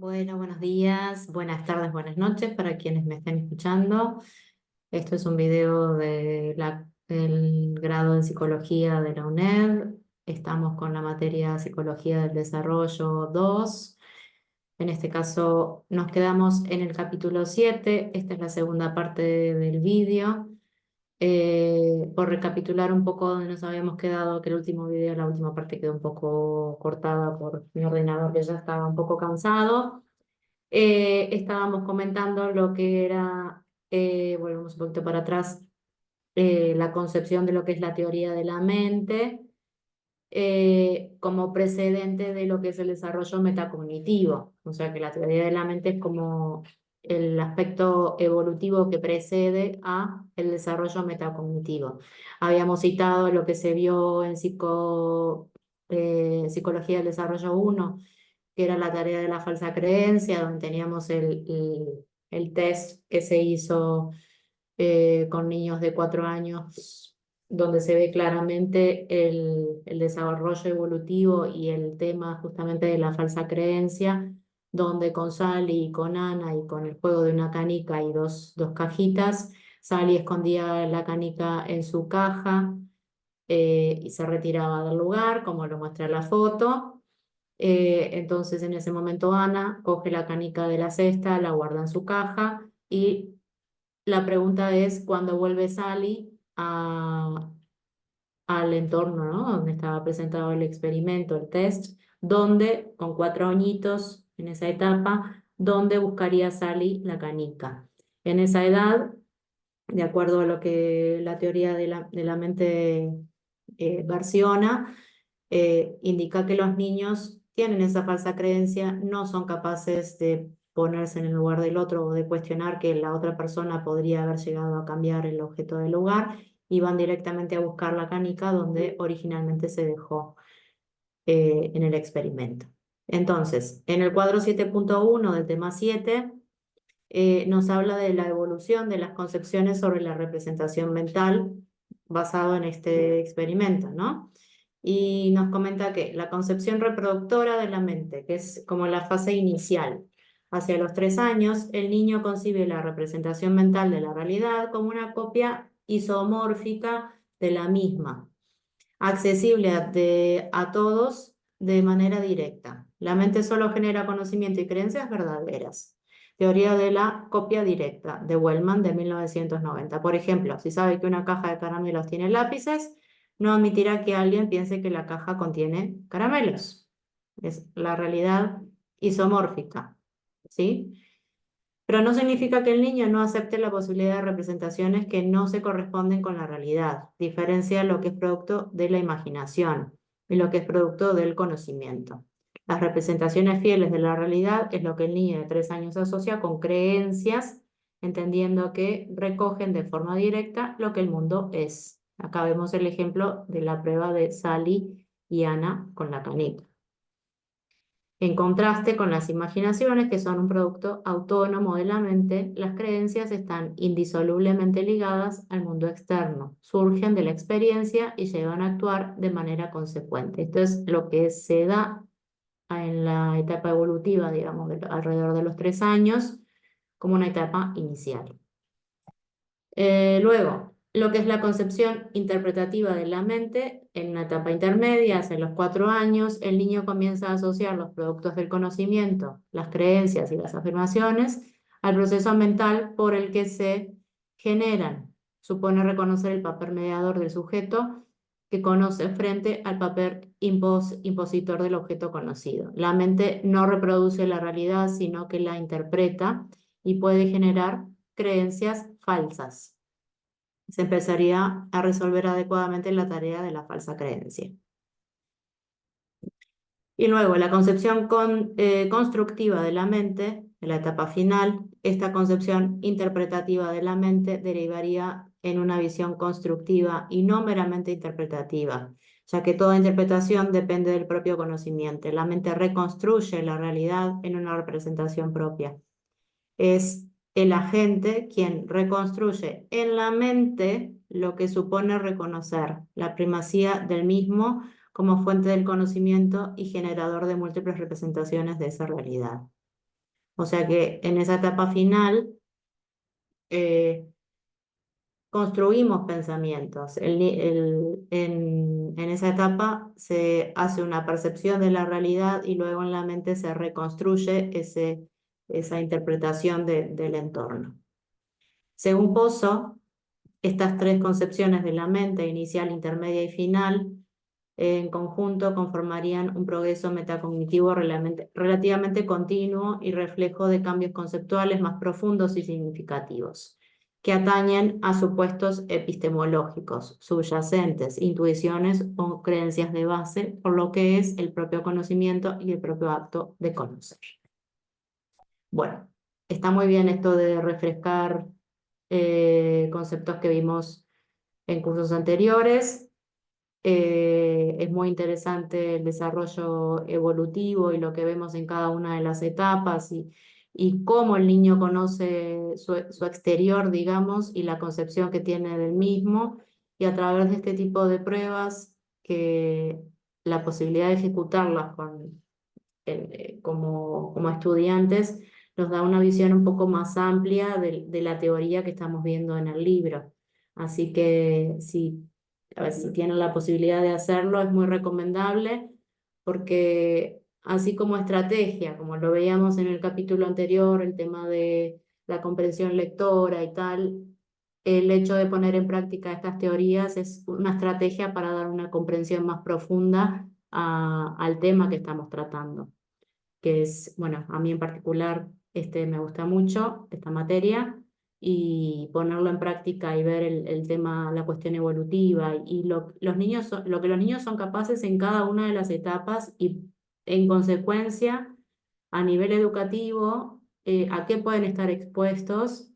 Bueno, buenos días, buenas tardes, buenas noches para quienes me estén escuchando. Esto es un video del grado de Psicología de la UNED. Estamos con la materia Psicología del Desarrollo 2. En este caso nos quedamos en el capítulo 7. Esta es la segunda parte del vídeo. Por recapitular un poco donde nos habíamos quedado, que el último video, la última parte quedó un poco cortada por mi ordenador que ya estaba un poco cansado. Estábamos comentando lo que era, volvemos un poquito para atrás, la concepción de lo que es la teoría de la mente como precedente de lo que es el desarrollo metacognitivo. O sea que la teoría de la mente es como el aspecto evolutivo que precede a el desarrollo metacognitivo. Habíamos citado lo que se vio en Psicología del Desarrollo 1, que era la tarea de la falsa creencia, donde teníamos el test que se hizo con niños de 4 años, donde se ve claramente el desarrollo evolutivo y el tema justamente de la falsa creencia, donde con Sally y con Ana y con el juego de una canica y dos cajitas, Sally escondía la canica en su caja y se retiraba del lugar, como lo muestra la foto. Entonces en ese momento Ana coge la canica de la cesta, la guarda en su caja y la pregunta es cuando vuelve Sally al entorno, ¿no? Donde estaba presentado el experimento, el test, donde con 4 añitos en esa etapa, donde buscaría Sally la canica. En esa edad, de acuerdo a lo que la teoría de la mente versiona, indica que los niños tienen esa falsa creencia, no son capaces de ponerse en el lugar del otro o de cuestionar que la otra persona podría haber llegado a cambiar el objeto del lugar y van directamente a buscar la canica donde originalmente se dejó en el experimento. Entonces, en el cuadro 7.1 del tema 7, nos habla de la evolución de las concepciones sobre la representación mental basado en este experimento, ¿no? Y nos comenta que la concepción reproductora de la mente, que es como la fase inicial, hacia los 3 años, el niño concibe la representación mental de la realidad como una copia isomórfica de la misma, accesible a todos de manera directa. La mente solo genera conocimiento y creencias verdaderas. Teoría de la copia directa de Wellman de 1990. Por ejemplo, si sabe que una caja de caramelos tiene lápices, no admitirá que alguien piense que la caja contiene caramelos. Es la realidad isomórfica, ¿sí? Pero no significa que el niño no acepte la posibilidad de representaciones que no se corresponden con la realidad. Diferencia lo que es producto de la imaginación y lo que es producto del conocimiento. Las representaciones fieles de la realidad es lo que el niño de 3 años asocia con creencias, entendiendo que recogen de forma directa lo que el mundo es. Acá vemos el ejemplo de la prueba de Sally y Ana con la canica. En contraste con las imaginaciones, que son un producto autónomo de la mente, las creencias están indisolublemente ligadas al mundo externo, surgen de la experiencia y llevan a actuar de manera consecuente. Esto es lo que se da en la etapa evolutiva, digamos, alrededor de los 3 años, como una etapa inicial. Luego, lo que es la concepción interpretativa de la mente, en una etapa intermedia, hacia los 4 años, el niño comienza a asociar los productos del conocimiento, las creencias y las afirmaciones al proceso mental por el que se generan. Supone reconocer el papel mediador del sujeto que conoce frente al papel impositor del objeto conocido. La mente no reproduce la realidad, sino que la interpreta y puede generar creencias falsas. Se empezaría a resolver adecuadamente la tarea de la falsa creencia. Y luego, la concepción constructiva de la mente, en la etapa final, esta concepción interpretativa de la mente derivaría en una visión constructiva y no meramente interpretativa, ya que toda interpretación depende del propio conocimiento. La mente reconstruye la realidad en una representación propia. Es el agente quien reconstruye en la mente lo que supone reconocer la primacía del mismo como fuente del conocimiento y generador de múltiples representaciones de esa realidad. O sea que en esa etapa final eh, construimos pensamientos. En esa etapa se hace una percepción de la realidad y luego en la mente se reconstruye esa interpretación del entorno. Según Pozo, estas tres concepciones de la mente, inicial, intermedia y final, en conjunto conformarían un progreso metacognitivo relativamente continuo y reflejo de cambios conceptuales más profundos y significativos, que atañen a supuestos epistemológicos, subyacentes, intuiciones o creencias de base, por lo que es el propio conocimiento y el propio acto de conocer. Bueno, está muy bien esto de refrescar conceptos que vimos en cursos anteriores. Es muy interesante el desarrollo evolutivo y lo que vemos en cada una de las etapas y cómo el niño conoce su exterior, digamos, y la concepción que tiene del mismo. Y a través de este tipo de pruebas, que la posibilidad de ejecutarlas como estudiantes nos da una visión un poco más amplia de la teoría que estamos viendo en el libro. Así que a ver, si tienen la posibilidad de hacerlo, es muy recomendable porque así como estrategia, como lo veíamos en el capítulo anterior, el tema de la comprensión lectora y tal, el hecho de poner en práctica estas teorías es una estrategia para dar una comprensión más profunda al tema que estamos tratando, que es, bueno, a mí en particular me gusta mucho, esta materia, y ponerlo en práctica y ver el tema, la cuestión evolutiva y lo que los niños son capaces en cada una de las etapas y en consecuencia a nivel educativo, a qué pueden estar expuestos,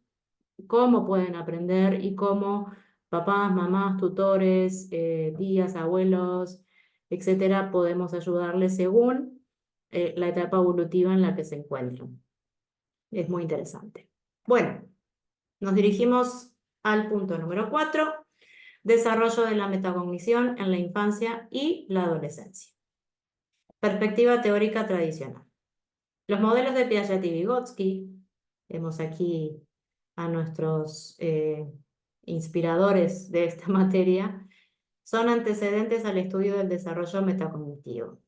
cómo pueden aprender y cómo papás, mamás, tutores, tías, abuelos, etcétera, podemos ayudarles según la etapa evolutiva en la que se encuentran. Es muy interesante. Bueno, nos dirigimos al punto número 4, desarrollo de la metacognición en la infancia y la adolescencia. Perspectiva teórica tradicional. Los modelos de Piaget y Vygotsky, vemos aquí a nuestros inspiradores de esta materia, son antecedentes al estudio del desarrollo metacognitivo.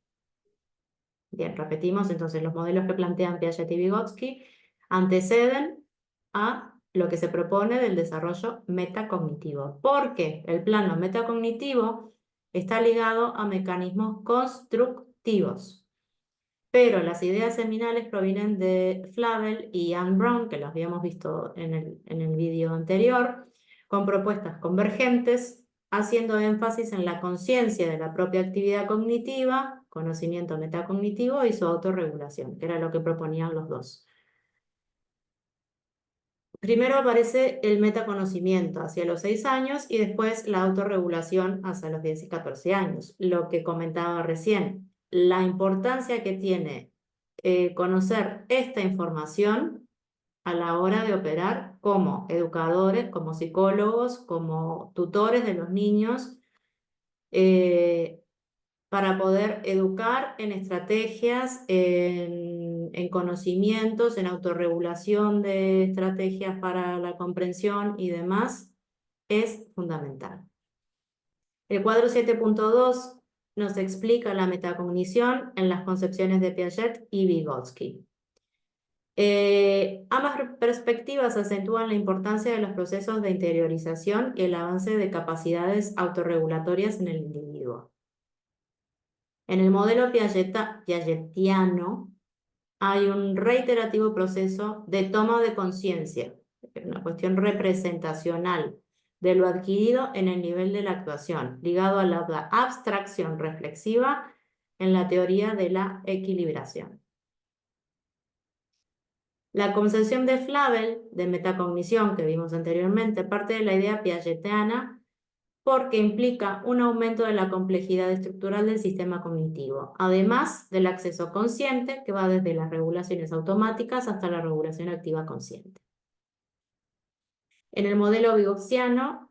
Bien, repetimos, entonces los modelos que plantean Piaget y Vygotsky anteceden a lo que se propone del desarrollo metacognitivo, porque el plano metacognitivo está ligado a mecanismos constructivos. Pero las ideas seminales provienen de Flavel y Anne Brown, que las habíamos visto en el vídeo anterior, con propuestas convergentes, haciendo énfasis en la conciencia de la propia actividad cognitiva, conocimiento metacognitivo y su autorregulación, que era lo que proponían los dos. Primero aparece el metaconocimiento hacia los 6 años y después la autorregulación hacia los 10 y 14 años. Lo que comentaba recién, la importancia que tiene conocer esta información a la hora de operar como educadores, como psicólogos, como tutores de los niños, para poder educar en estrategias, en conocimientos, en autorregulación de estrategias para la comprensión y demás, es fundamental. El cuadro 7.2 nos explica la metacognición en las concepciones de Piaget y Vygotsky. Ambas perspectivas acentúan la importancia de los procesos de interiorización y el avance de capacidades autorregulatorias en el individuo. En el modelo piagetiano hay un reiterativo proceso de toma de conciencia, una cuestión representacional de lo adquirido en el nivel de la actuación, ligado a la abstracción reflexiva en la teoría de la equilibración. La concepción de Flavel de metacognición que vimos anteriormente parte de la idea piagetiana porque implica un aumento de la complejidad estructural del sistema cognitivo, además del acceso consciente que va desde las regulaciones automáticas hasta la regulación activa consciente. En el modelo vygotsiano,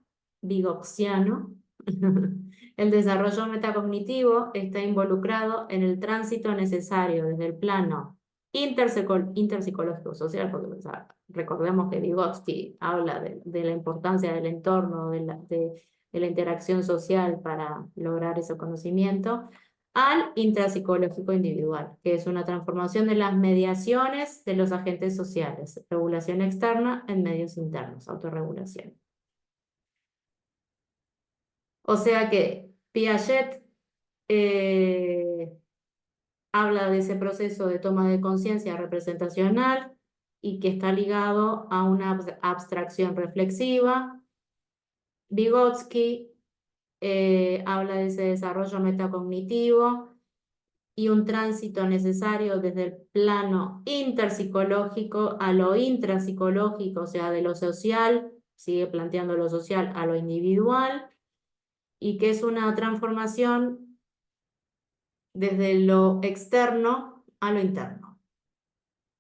el desarrollo metacognitivo está involucrado en el tránsito necesario desde el plano interpsicológico social, porque o sea, recordemos que Vygotsky habla de la importancia del entorno, de la interacción social para lograr ese conocimiento, al intrapsicológico individual, que es una transformación de las mediaciones de los agentes sociales, regulación externa en medios internos, autorregulación. O sea que Piaget habla de ese proceso de toma de conciencia representacional y que está ligado a una abstracción reflexiva. Vygotsky habla de ese desarrollo metacognitivo y un tránsito necesario desde el plano interpsicológico a lo intrapsicológico, o sea, de lo social, sigue planteando lo social a lo individual, y que es una transformación desde lo externo a lo interno,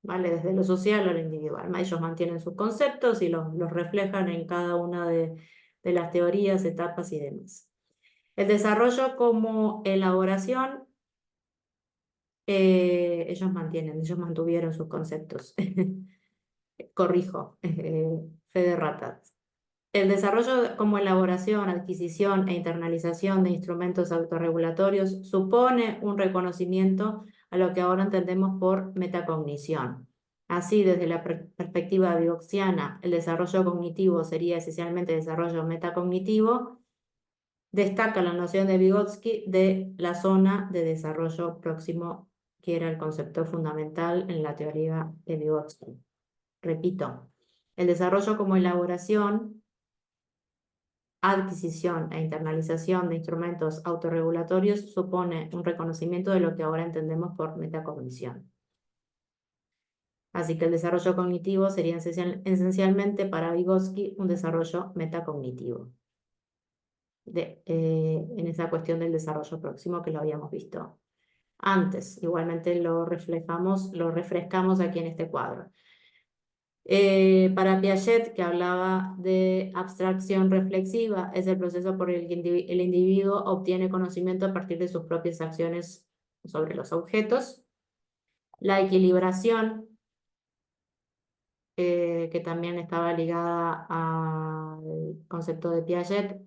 ¿vale? Desde lo social a lo individual. Ellos mantienen sus conceptos y los reflejan en cada una de las teorías, etapas y demás. El desarrollo como elaboración, ellos mantuvieron sus conceptos. Corrijo, fe de ratas. El desarrollo como elaboración, adquisición e internalización de instrumentos autorregulatorios supone un reconocimiento a lo que ahora entendemos por metacognición. Así, desde la perspectiva vygotsiana, el desarrollo cognitivo sería esencialmente desarrollo metacognitivo. Destaca la noción de Vygotsky de la zona de desarrollo próximo, que era el concepto fundamental en la teoría de Vygotsky. Repito, el desarrollo como elaboración, adquisición e internalización de instrumentos autorregulatorios supone un reconocimiento de lo que ahora entendemos por metacognición. Así que el desarrollo cognitivo sería esencialmente para Vygotsky un desarrollo metacognitivo. En esa cuestión del desarrollo próximo que lo habíamos visto antes. Igualmente lo refrescamos aquí en este cuadro. Para Piaget, que hablaba de abstracción reflexiva, es el proceso por el que el individuo obtiene conocimiento a partir de sus propias acciones sobre los objetos. La equilibración, que también estaba ligada al concepto de Piaget,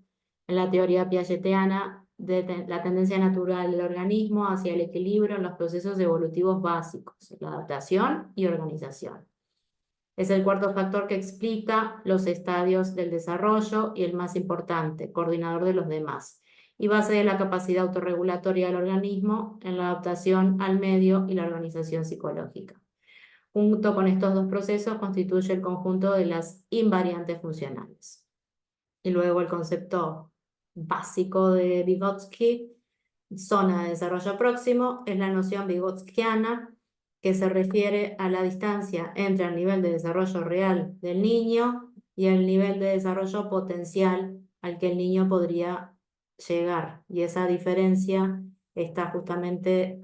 en la teoría piagetiana, de la tendencia natural del organismo hacia el equilibrio en los procesos evolutivos básicos, la adaptación y organización. Es el cuarto factor que explica los estadios del desarrollo y el más importante, coordinador de los demás, y base de la capacidad autorregulatoria del organismo en la adaptación al medio y la organización psicológica. Junto con estos dos procesos constituye el conjunto de las invariantes funcionales. Y luego el concepto básico de Vygotsky, zona de desarrollo próximo, es la noción vygotskiana que se refiere a la distancia entre el nivel de desarrollo real del niño y el nivel de desarrollo potencial al que el niño podría llegar. Y esa diferencia está justamente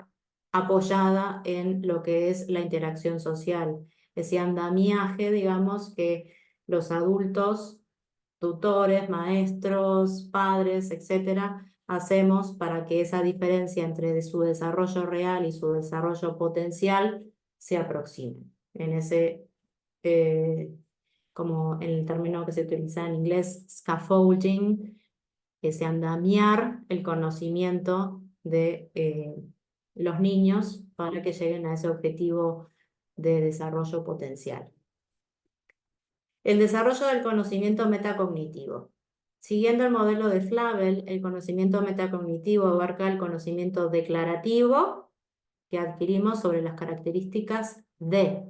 apoyada en lo que es la interacción social, ese andamiaje, digamos, que los adultos, tutores, maestros, padres, etcétera, hacemos para que esa diferencia entre su desarrollo real y su desarrollo potencial se aproxime. En ese, como en el término que se utiliza en inglés, scaffolding, ese andamiar el conocimiento de los niños para que lleguen a ese objetivo de desarrollo potencial. El desarrollo del conocimiento metacognitivo. Siguiendo el modelo de Flavel, el conocimiento metacognitivo abarca el conocimiento declarativo que adquirimos sobre las características de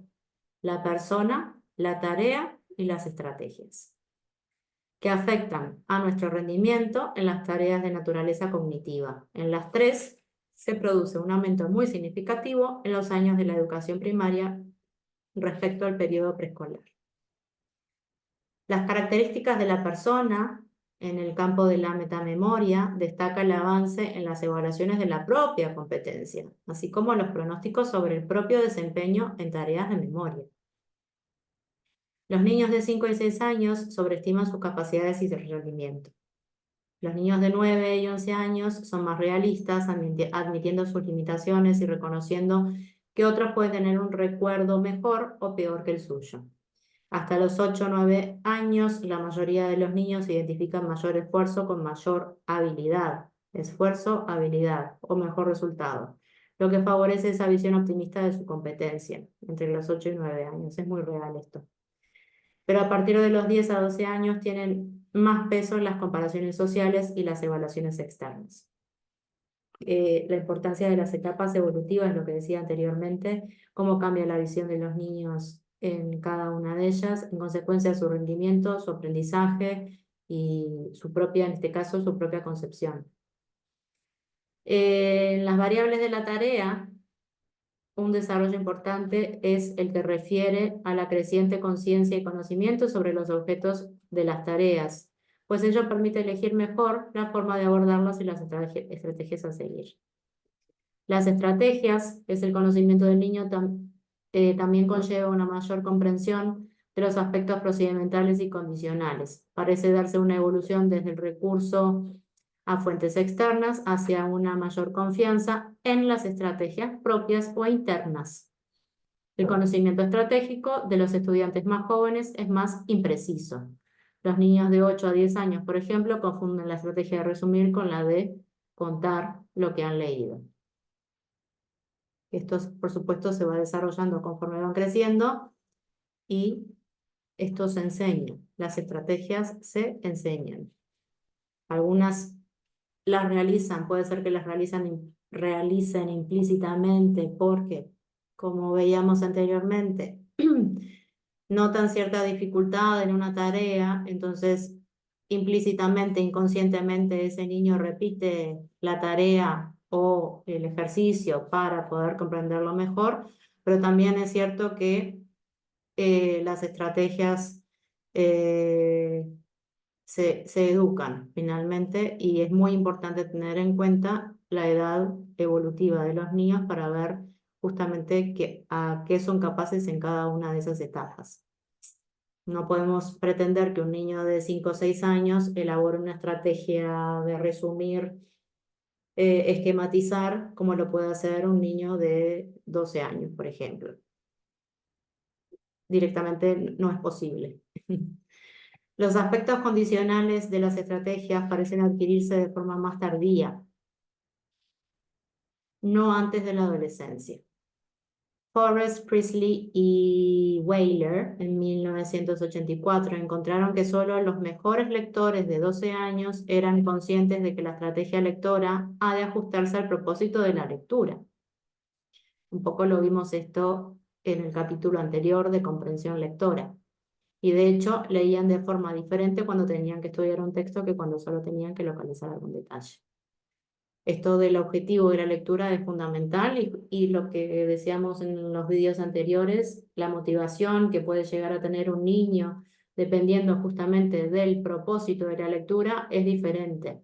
la persona, la tarea y las estrategias, que afectan a nuestro rendimiento en las tareas de naturaleza cognitiva. En las tres se produce un aumento muy significativo en los años de la educación primaria respecto al periodo preescolar. Las características de la persona en el campo de la metamemoria destaca el avance en las evaluaciones de la propia competencia, así como los pronósticos sobre el propio desempeño en tareas de memoria. Los niños de 5 y 6 años sobreestiman sus capacidades y rendimiento. Los niños de 9 y 11 años son más realistas, admitiendo sus limitaciones y reconociendo que otros pueden tener un recuerdo mejor o peor que el suyo. Hasta los 8 o 9 años, la mayoría de los niños identifican mayor esfuerzo con mayor habilidad. Esfuerzo, habilidad o mejor resultado, lo que favorece esa visión optimista de su competencia entre los 8 y 9 años. Es muy real esto. Pero a partir de los 10 a 12 años tienen más peso las comparaciones sociales y las evaluaciones externas. La importancia de las etapas evolutivas, lo que decía anteriormente, cómo cambia la visión de los niños en cada una de ellas, en consecuencia de su rendimiento, su aprendizaje y su propia, en este caso, su propia concepción. En las variables de la tarea, un desarrollo importante es el que refiere a la creciente conciencia y conocimiento sobre los objetos de las tareas, pues ello permite elegir mejor la forma de abordarlas y las estrategias a seguir. Las estrategias, que es el conocimiento del niño, también conlleva una mayor comprensión de los aspectos procedimentales y condicionales. Parece darse una evolución desde el recurso a fuentes externas hacia una mayor confianza en las estrategias propias o internas. El conocimiento estratégico de los estudiantes más jóvenes es más impreciso. Los niños de 8 a 10 años, por ejemplo, confunden la estrategia de resumir con la de contar lo que han leído. Esto, por supuesto, se va desarrollando conforme van creciendo y esto se enseña. Las estrategias se enseñan. Algunas las realizan, puede ser que las realicen implícitamente porque, como veíamos anteriormente, notan cierta dificultad en una tarea, entonces implícitamente, inconscientemente, ese niño repite la tarea o el ejercicio para poder comprenderlo mejor, pero también es cierto que las estrategias se educan finalmente y es muy importante tener en cuenta la edad evolutiva de los niños para ver justamente a qué son capaces en cada una de esas etapas. No podemos pretender que un niño de 5 o 6 años elabore una estrategia de resumir, esquematizar, como lo puede hacer un niño de 12 años, por ejemplo. Directamente no es posible. Los aspectos condicionales de las estrategias parecen adquirirse de forma más tardía, no antes de la adolescencia. Forrest, Priestley y Weiler en 1984 encontraron que solo los mejores lectores de 12 años eran conscientes de que la estrategia lectora ha de ajustarse al propósito de la lectura. Un poco lo vimos esto en el capítulo anterior de comprensión lectora. Y de hecho leían de forma diferente cuando tenían que estudiar un texto que cuando solo tenían que localizar algún detalle. Esto del objetivo de la lectura es fundamental y lo que decíamos en los vídeos anteriores, la motivación que puede llegar a tener un niño dependiendo justamente del propósito de la lectura es diferente.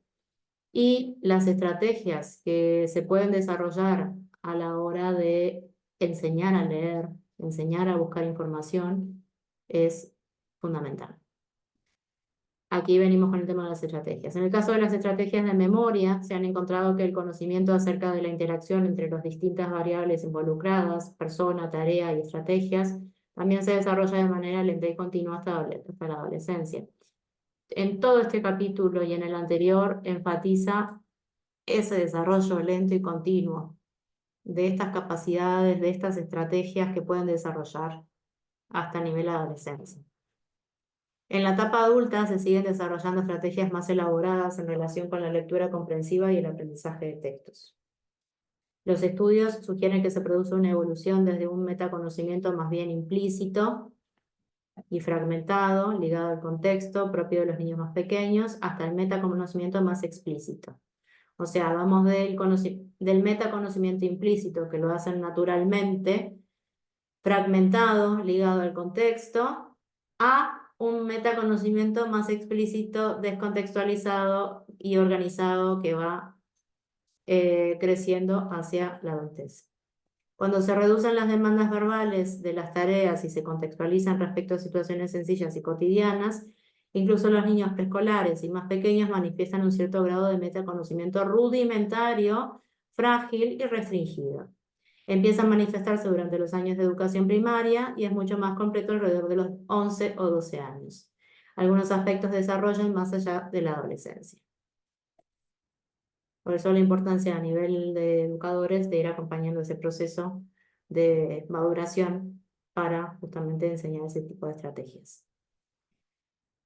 Y las estrategias que se pueden desarrollar a la hora de enseñar a leer, enseñar a buscar información, es fundamental. Aquí venimos con el tema de las estrategias. En el caso de las estrategias de memoria, se han encontrado que el conocimiento acerca de la interacción entre las distintas variables involucradas, persona, tarea y estrategias, también se desarrolla de manera lenta y continua hasta la adolescencia. En todo este capítulo y en el anterior enfatiza ese desarrollo lento y continuo de estas capacidades, de estas estrategias que pueden desarrollar hasta nivel adolescencia. En la etapa adulta se siguen desarrollando estrategias más elaboradas en relación con la lectura comprensiva y el aprendizaje de textos. Los estudios sugieren que se produce una evolución desde un metaconocimiento más bien implícito y fragmentado, ligado al contexto propio de los niños más pequeños, hasta el metaconocimiento más explícito. O sea, vamos del metaconocimiento implícito, que lo hacen naturalmente, fragmentado, ligado al contexto, a un metaconocimiento más explícito, descontextualizado y organizado que va creciendo hacia la adultez. Cuando se reducen las demandas verbales de las tareas y se contextualizan respecto a situaciones sencillas y cotidianas, incluso los niños preescolares y más pequeños manifiestan un cierto grado de metaconocimiento rudimentario, frágil y restringido. Empieza a manifestarse durante los años de educación primaria y es mucho más completo alrededor de los 11 o 12 años. Algunos aspectos desarrollan más allá de la adolescencia. Por eso la importancia a nivel de educadores de ir acompañando ese proceso de maduración para justamente enseñar ese tipo de estrategias.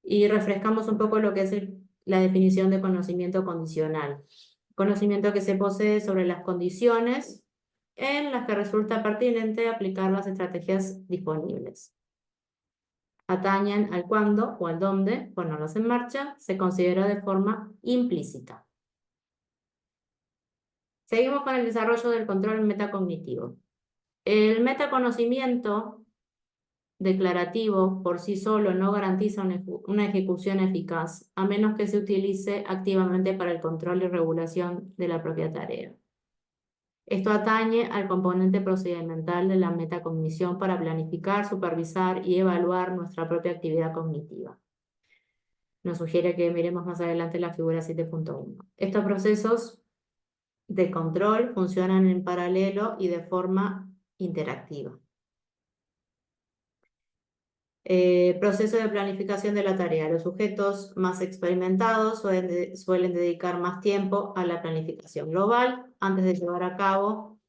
Y refrescamos un poco lo que es la definición de conocimiento condicional. Conocimiento que se posee sobre las condiciones en las que resulta pertinente aplicar las estrategias disponibles. Atañen al cuándo o al dónde ponerlas en marcha, se considera de forma implícita. Seguimos con el desarrollo del control metacognitivo. El metaconocimiento declarativo por sí solo no garantiza una ejecución eficaz, a menos que se utilice activamente para el control y regulación de la propia tarea. Esto atañe al componente procedimental de la metacognición para planificar, supervisar y evaluar nuestra propia actividad cognitiva. Nos sugiere que miremos más adelante la figura 7.1. Estos procesos de control funcionan en paralelo y de forma interactiva. Proceso de planificación de la tarea. Los sujetos más experimentados suelen dedicar más tiempo a la planificación global antes de llevar a cabo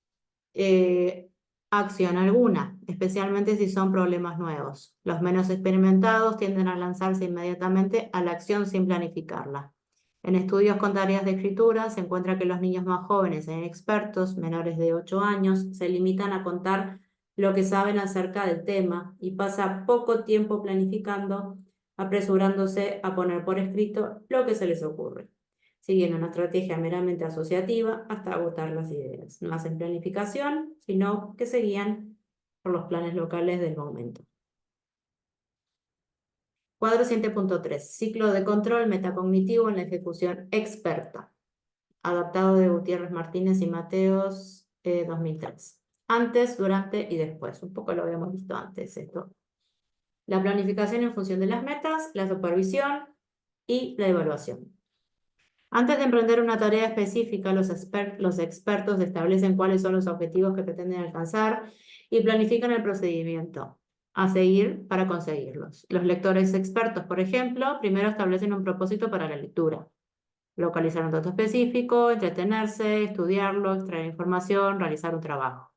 acción alguna, especialmente si son problemas nuevos. Los menos experimentados tienden a lanzarse inmediatamente a la acción sin planificarla. En estudios con tareas de escritura se encuentra que los niños más jóvenes e inexpertos, menores de 8 años, se limitan a contar lo que saben acerca del tema y pasa poco tiempo planificando, apresurándose a poner por escrito lo que se les ocurre, siguiendo una estrategia meramente asociativa hasta agotar las ideas. No hacen planificación, sino que se guían por los planes locales del momento. Cuadro 7.3. Ciclo de control metacognitivo en la ejecución experta. Adaptado de Gutiérrez Martínez y Mateos, 2003. Antes, durante y después. Un poco lo habíamos visto antes esto. La planificación en función de las metas, la supervisión y la evaluación. Antes de emprender una tarea específica, los expertos establecen cuáles son los objetivos que pretenden alcanzar y planifican el procedimiento a seguir para conseguirlos. Los lectores expertos, por ejemplo, primero establecen un propósito para la lectura. Localizar un dato específico, entretenerse, estudiarlo, extraer información, realizar un trabajo.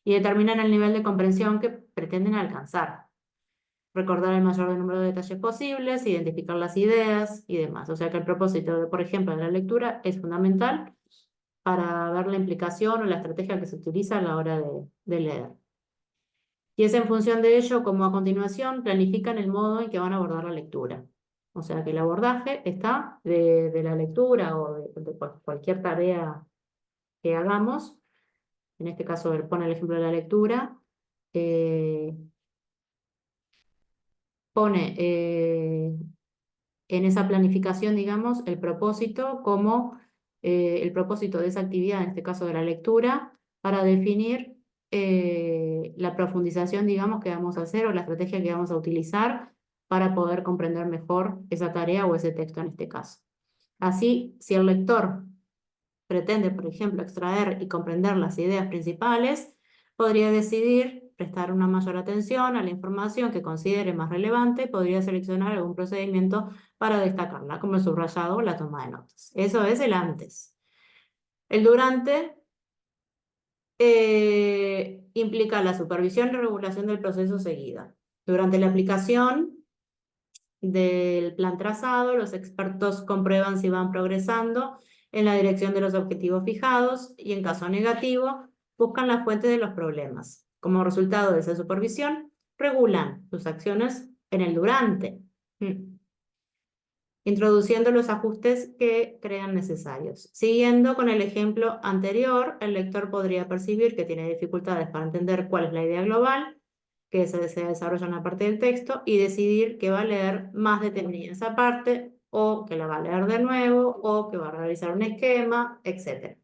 Y determinan el nivel de comprensión que pretenden alcanzar. Recordar el mayor número de detalles posibles, identificar las ideas y demás. O sea que el propósito, por ejemplo, de la lectura es fundamental para ver la implicación o la estrategia que se utiliza a la hora de leer. Y es en función de ello como a continuación planifican el modo en que van a abordar la lectura. O sea que el abordaje está de la lectura o de cualquier tarea que hagamos. En este caso, él pone el ejemplo de la lectura. Pone en esa planificación, digamos, el propósito como el propósito de esa actividad, en este caso de la lectura, para definir la profundización, digamos, que vamos a hacer o la estrategia que vamos a utilizar para poder comprender mejor esa tarea o ese texto en este caso. Así, si el lector pretende, por ejemplo, extraer y comprender las ideas principales, podría decidir prestar una mayor atención a la información que considere más relevante y podría seleccionar algún procedimiento para destacarla, como el subrayado o la toma de notas. Eso es el antes. El durante implica la supervisión y regulación del proceso seguida. Durante la aplicación del plan trazado, los expertos comprueban si van progresando en la dirección de los objetivos fijados y, en caso negativo, buscan la fuente de los problemas. Como resultado de esa supervisión, regulan sus acciones en el durante, introduciendo los ajustes que crean necesarios. Siguiendo con el ejemplo anterior, el lector podría percibir que tiene dificultades para entender cuál es la idea global que se desarrolla en una parte del texto y decidir que va a leer más detenida en esa parte o que la va a leer de nuevo o que va a realizar un esquema, etc.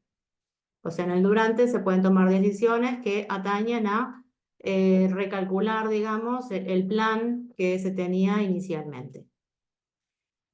O sea, en el durante se pueden tomar decisiones que atañen a recalcular, digamos, el plan que se tenía inicialmente.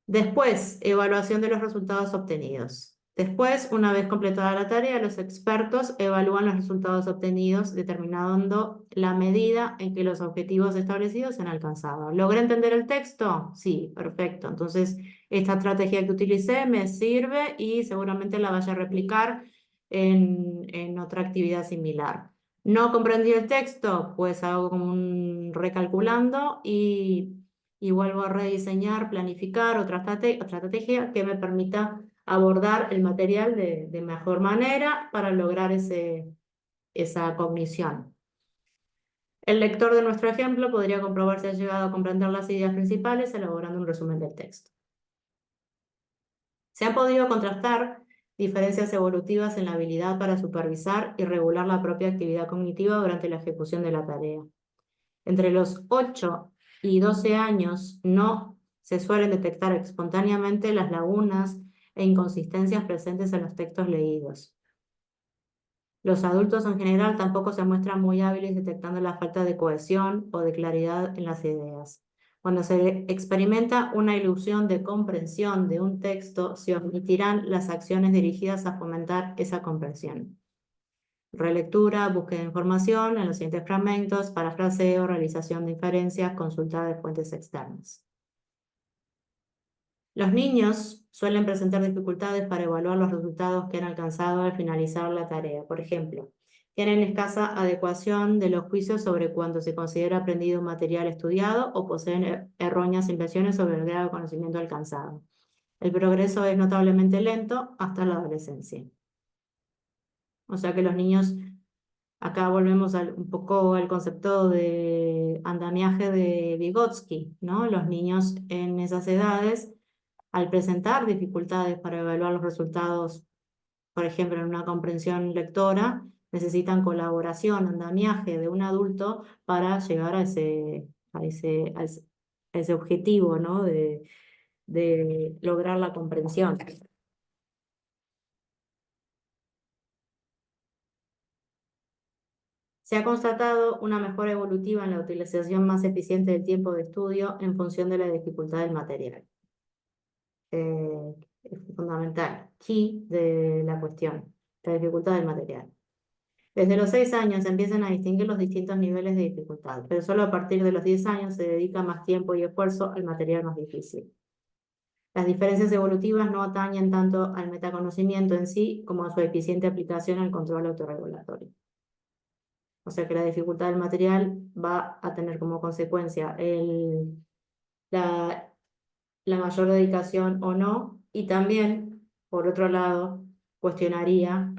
Después, evaluación de los resultados obtenidos. Después, una vez completada la tarea, los expertos evalúan los resultados obtenidos, determinando la medida en que los objetivos establecidos se han alcanzado. ¿Logré entender el texto? Sí, perfecto. Entonces, esta estrategia que utilicé me sirve y seguramente la vaya a replicar en otra actividad similar. ¿No comprendí el texto? Pues hago como un recalculando y vuelvo a rediseñar, planificar otra estrategia que me permita abordar el material de mejor manera para lograr esa cognición. El lector de nuestro ejemplo podría comprobar si ha llegado a comprender las ideas principales elaborando un resumen del texto. Se han podido contrastar diferencias evolutivas en la habilidad para supervisar y regular la propia actividad cognitiva durante la ejecución de la tarea. Entre los 8 y 12 años no se suelen detectar espontáneamente las lagunas e inconsistencias presentes en los textos leídos. Los adultos en general tampoco se muestran muy hábiles detectando la falta de cohesión o de claridad en las ideas. Cuando se experimenta una ilusión de comprensión de un texto, se omitirán las acciones dirigidas a fomentar esa comprensión. Relectura, búsqueda de información en los siguientes fragmentos, parafraseo, realización de inferencias, consulta de fuentes externas. Los niños suelen presentar dificultades para evaluar los resultados que han alcanzado al finalizar la tarea. Por ejemplo, tienen escasa adecuación de los juicios sobre cuándo se considera aprendido un material estudiado o poseen erróneas impresiones sobre el grado de conocimiento alcanzado. El progreso es notablemente lento hasta la adolescencia. O sea que los niños, acá volvemos un poco al concepto de andamiaje de Vygotsky, ¿no? Los niños en esas edades, al presentar dificultades para evaluar los resultados, por ejemplo, en una comprensión lectora, necesitan colaboración, andamiaje de un adulto para llegar a ese objetivo, ¿no? de lograr la comprensión. Se ha constatado una mejora evolutiva en la utilización más eficiente del tiempo de estudio en función de la dificultad del material. Es fundamental, key de la cuestión, la dificultad del material. Desde los 6 años se empiezan a distinguir los distintos niveles de dificultad, pero solo a partir de los 10 años se dedica más tiempo y esfuerzo al material más difícil. Las diferencias evolutivas no atañen tanto al metaconocimiento en sí como a su eficiente aplicación al control autorregulatorio. O sea que la dificultad del material va a tener como consecuencia la, la mayor dedicación o no, y también, por otro lado, cuestionaría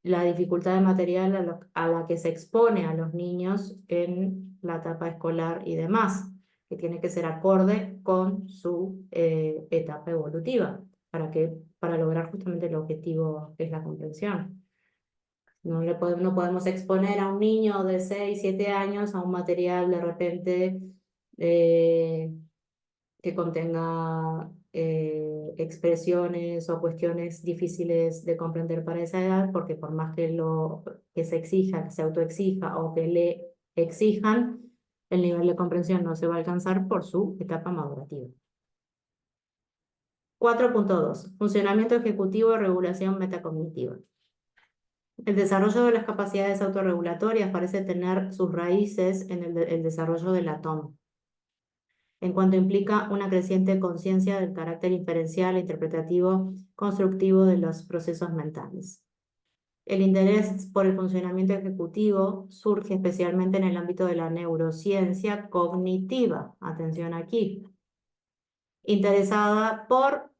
la dificultad del material a la que se expone a los niños en la etapa escolar y demás, que tiene que ser acorde con su etapa evolutiva, para lograr justamente el objetivo que es la comprensión. No podemos exponer a un niño de 6, 7 años a un material de repente eh, que contenga expresiones o cuestiones difíciles de comprender para esa edad, porque por más que se exija, que se autoexija o que le exijan, el nivel de comprensión no se va a alcanzar por su etapa madurativa. 4.2. Funcionamiento ejecutivo y regulación metacognitiva. El desarrollo de las capacidades autorregulatorias parece tener sus raíces en el desarrollo de la TOM, en cuanto implica una creciente conciencia del carácter inferencial e interpretativo constructivo de los procesos mentales. El interés por el funcionamiento ejecutivo surge especialmente en el ámbito de la neurociencia cognitiva, atención aquí, interesada por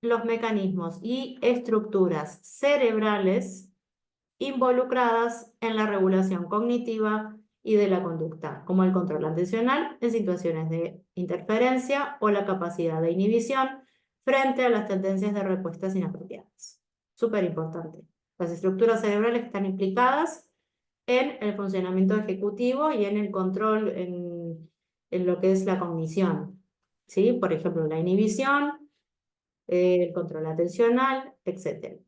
los mecanismos y estructuras cerebrales involucradas en la regulación cognitiva y de la conducta, como el control atencional en situaciones de interferencia o la capacidad de inhibición frente a las tendencias de respuestas inapropiadas. Súper importante. Las estructuras cerebrales están implicadas en el funcionamiento ejecutivo y en el control, en lo que es la cognición. ¿Sí? Por ejemplo, la inhibición, el control atencional, etc.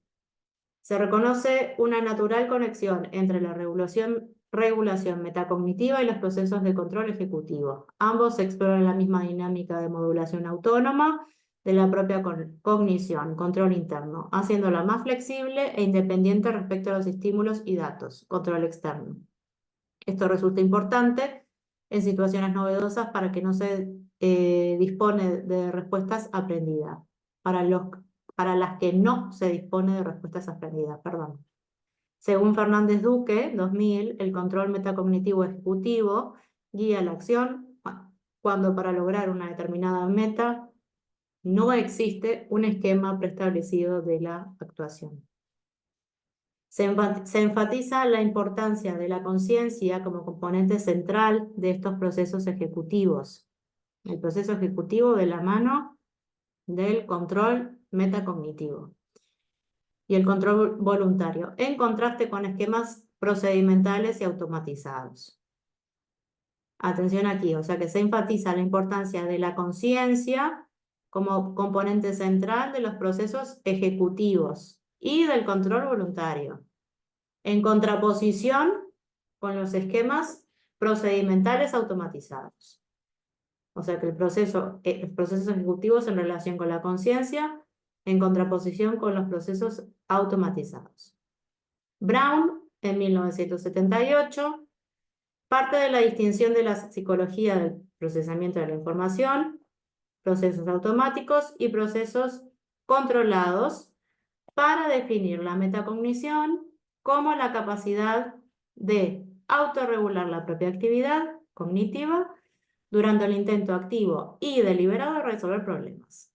Se reconoce una natural conexión entre la regulación metacognitiva y los procesos de control ejecutivo. Ambos exploran la misma dinámica de modulación autónoma de la propia cognición, control interno, haciéndola más flexible e independiente respecto a los estímulos y datos, control externo. Esto resulta importante en situaciones novedosas para que no se dispone de respuestas aprendidas, para las que no se dispone de respuestas aprendidas, perdón. Según Fernández Duque, 2000, el control metacognitivo ejecutivo guía la acción cuando para lograr una determinada meta no existe un esquema preestablecido de la actuación. Se enfatiza la importancia de la conciencia como componente central de estos procesos ejecutivos. El proceso ejecutivo de la mano del control metacognitivo y el control voluntario, en contraste con esquemas procedimentales y automatizados. Atención aquí, o sea que se enfatiza la importancia de la conciencia como componente central de los procesos ejecutivos y del control voluntario, en contraposición con los esquemas procedimentales automatizados. O sea que los procesos ejecutivos en relación con la conciencia, en contraposición con los procesos automatizados. Brown, en 1978, parte de la distinción de la psicología del procesamiento de la información, procesos automáticos y procesos controlados, para definir la metacognición como la capacidad de autorregular la propia actividad cognitiva durante el intento activo y deliberado de resolver problemas.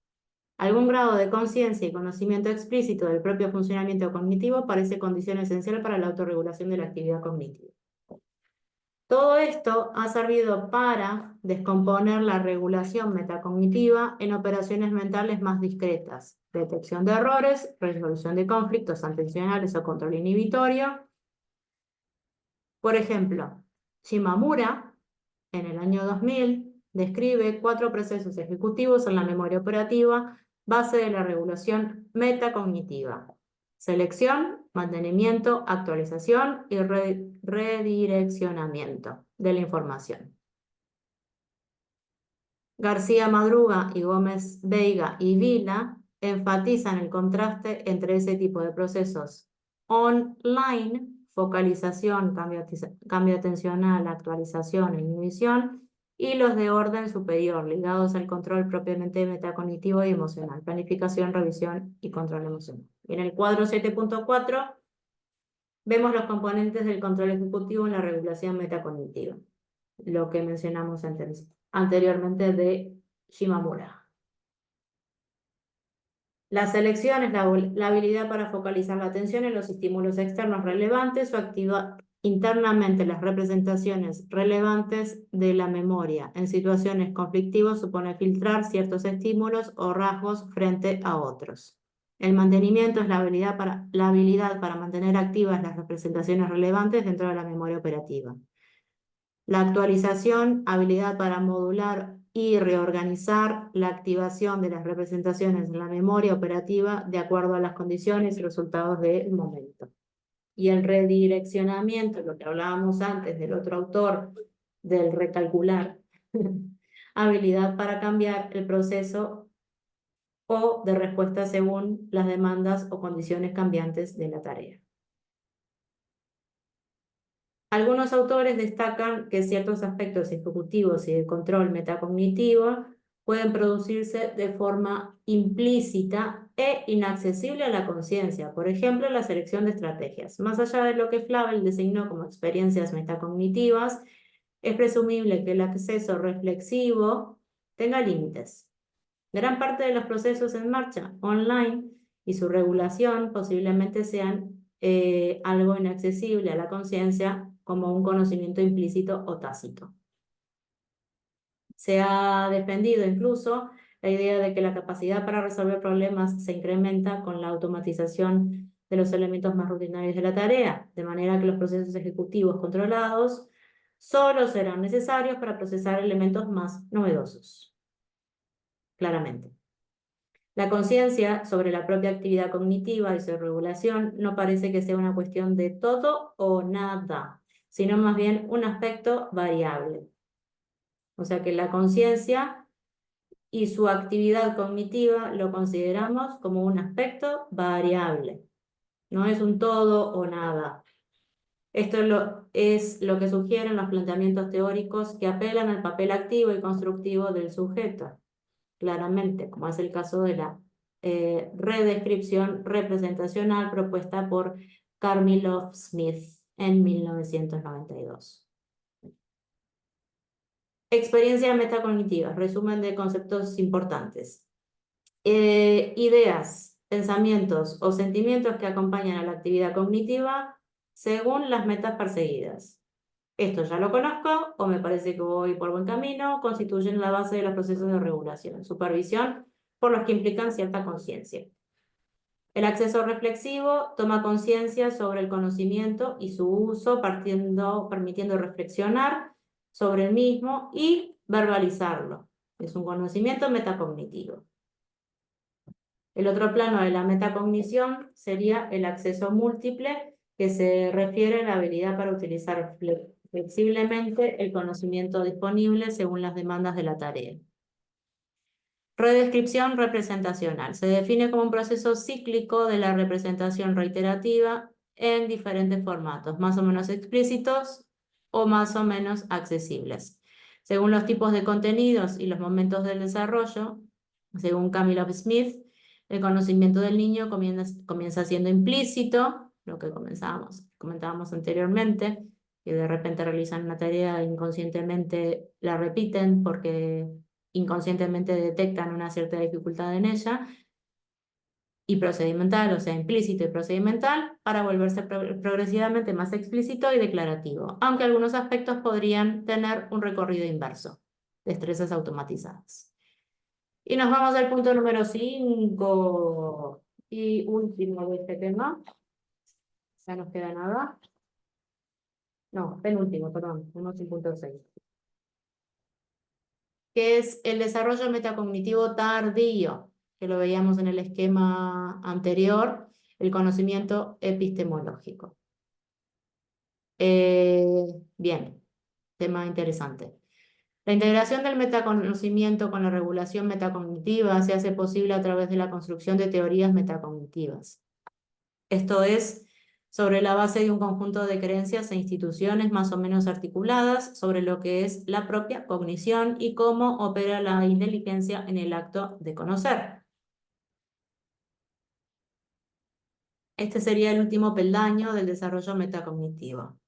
Algún grado de conciencia y conocimiento explícito del propio funcionamiento cognitivo parece condición esencial para la autorregulación de la actividad cognitiva. Todo esto ha servido para descomponer la regulación metacognitiva en operaciones mentales más discretas: detección de errores, resolución de conflictos atencionales o control inhibitorio. Por ejemplo, Shimamura, en el año 2000, describe 4 procesos ejecutivos en la memoria operativa, base de la regulación metacognitiva: selección, mantenimiento, actualización y redireccionamiento de la información. García Madruga y Gómez Veiga y Vila enfatizan el contraste entre ese tipo de procesos online, focalización, cambio atencional, actualización e inhibición, y los de orden superior, ligados al control propiamente metacognitivo y emocional, planificación, revisión y control emocional. En el cuadro 7.4 vemos los componentes del control ejecutivo en la regulación metacognitiva, lo que mencionamos anteriormente de Shimamura. La selección es la habilidad para focalizar la atención en los estímulos externos relevantes o activar internamente las representaciones relevantes de la memoria. En situaciones conflictivas supone filtrar ciertos estímulos o rasgos frente a otros. El mantenimiento es la habilidad para mantener activas las representaciones relevantes dentro de la memoria operativa. La actualización, habilidad para modular y reorganizar la activación de las representaciones en la memoria operativa de acuerdo a las condiciones y resultados del momento. Y el redireccionamiento, lo que hablábamos antes del otro autor, del recalcular, habilidad para cambiar el proceso o de respuesta según las demandas o condiciones cambiantes de la tarea. Algunos autores destacan que ciertos aspectos ejecutivos y de control metacognitivo pueden producirse de forma implícita e inaccesible a la conciencia, por ejemplo, la selección de estrategias. Más allá de lo que Flavel designó como experiencias metacognitivas, es presumible que el acceso reflexivo tenga límites. Gran parte de los procesos en marcha online y su regulación posiblemente sean algo inaccesible a la conciencia, como un conocimiento implícito o tácito. Se ha defendido incluso la idea de que la capacidad para resolver problemas se incrementa con la automatización de los elementos más rutinarios de la tarea, de manera que los procesos ejecutivos controlados solo serán necesarios para procesar elementos más novedosos. Claramente. La conciencia sobre la propia actividad cognitiva y su regulación no parece que sea una cuestión de todo o nada, sino más bien un aspecto variable. O sea que la conciencia y su actividad cognitiva lo consideramos como un aspecto variable. No es un todo o nada. Esto es lo que sugieren los planteamientos teóricos que apelan al papel activo y constructivo del sujeto, claramente, como es el caso de la redescripción representacional propuesta por Karmilov Smith en 1992. Experiencia metacognitiva, resumen de conceptos importantes. Ideas, pensamientos o sentimientos que acompañan a la actividad cognitiva según las metas perseguidas. Esto ya lo conozco o me parece que voy por buen camino, constituyen la base de los procesos de regulación, supervisión, por los que implican cierta conciencia. El acceso reflexivo toma conciencia sobre el conocimiento y su uso, permitiendo reflexionar sobre el mismo y verbalizarlo. Es un conocimiento metacognitivo. El otro plano de la metacognición sería el acceso múltiple, que se refiere a la habilidad para utilizar flexiblemente el conocimiento disponible según las demandas de la tarea. Redescripción representacional. Se define como un proceso cíclico de la representación reiterativa en diferentes formatos, más o menos explícitos o más o menos accesibles. Según los tipos de contenidos y los momentos del desarrollo, según Kamilov Smith, el conocimiento del niño comienza siendo implícito, lo que comentábamos anteriormente, que de repente realizan una tarea e inconscientemente la repiten porque inconscientemente detectan una cierta dificultad en ella, y procedimental, o sea, implícito y procedimental, para volverse progresivamente más explícito y declarativo, aunque algunos aspectos podrían tener un recorrido inverso, destrezas automatizadas. Y nos vamos al punto número 5 y último de este tema. Ya nos queda nada. No, penúltimo, perdón, 5.6. Que es el desarrollo metacognitivo tardío, que lo veíamos en el esquema anterior, el conocimiento epistemológico. Bien, tema interesante. La integración del metaconocimiento con la regulación metacognitiva se hace posible a través de la construcción de teorías metacognitivas. Esto es, sobre la base de un conjunto de creencias e instituciones más o menos articuladas sobre lo que es la propia cognición y cómo opera la inteligencia en el acto de conocer. Este sería el último peldaño del desarrollo metacognitivo,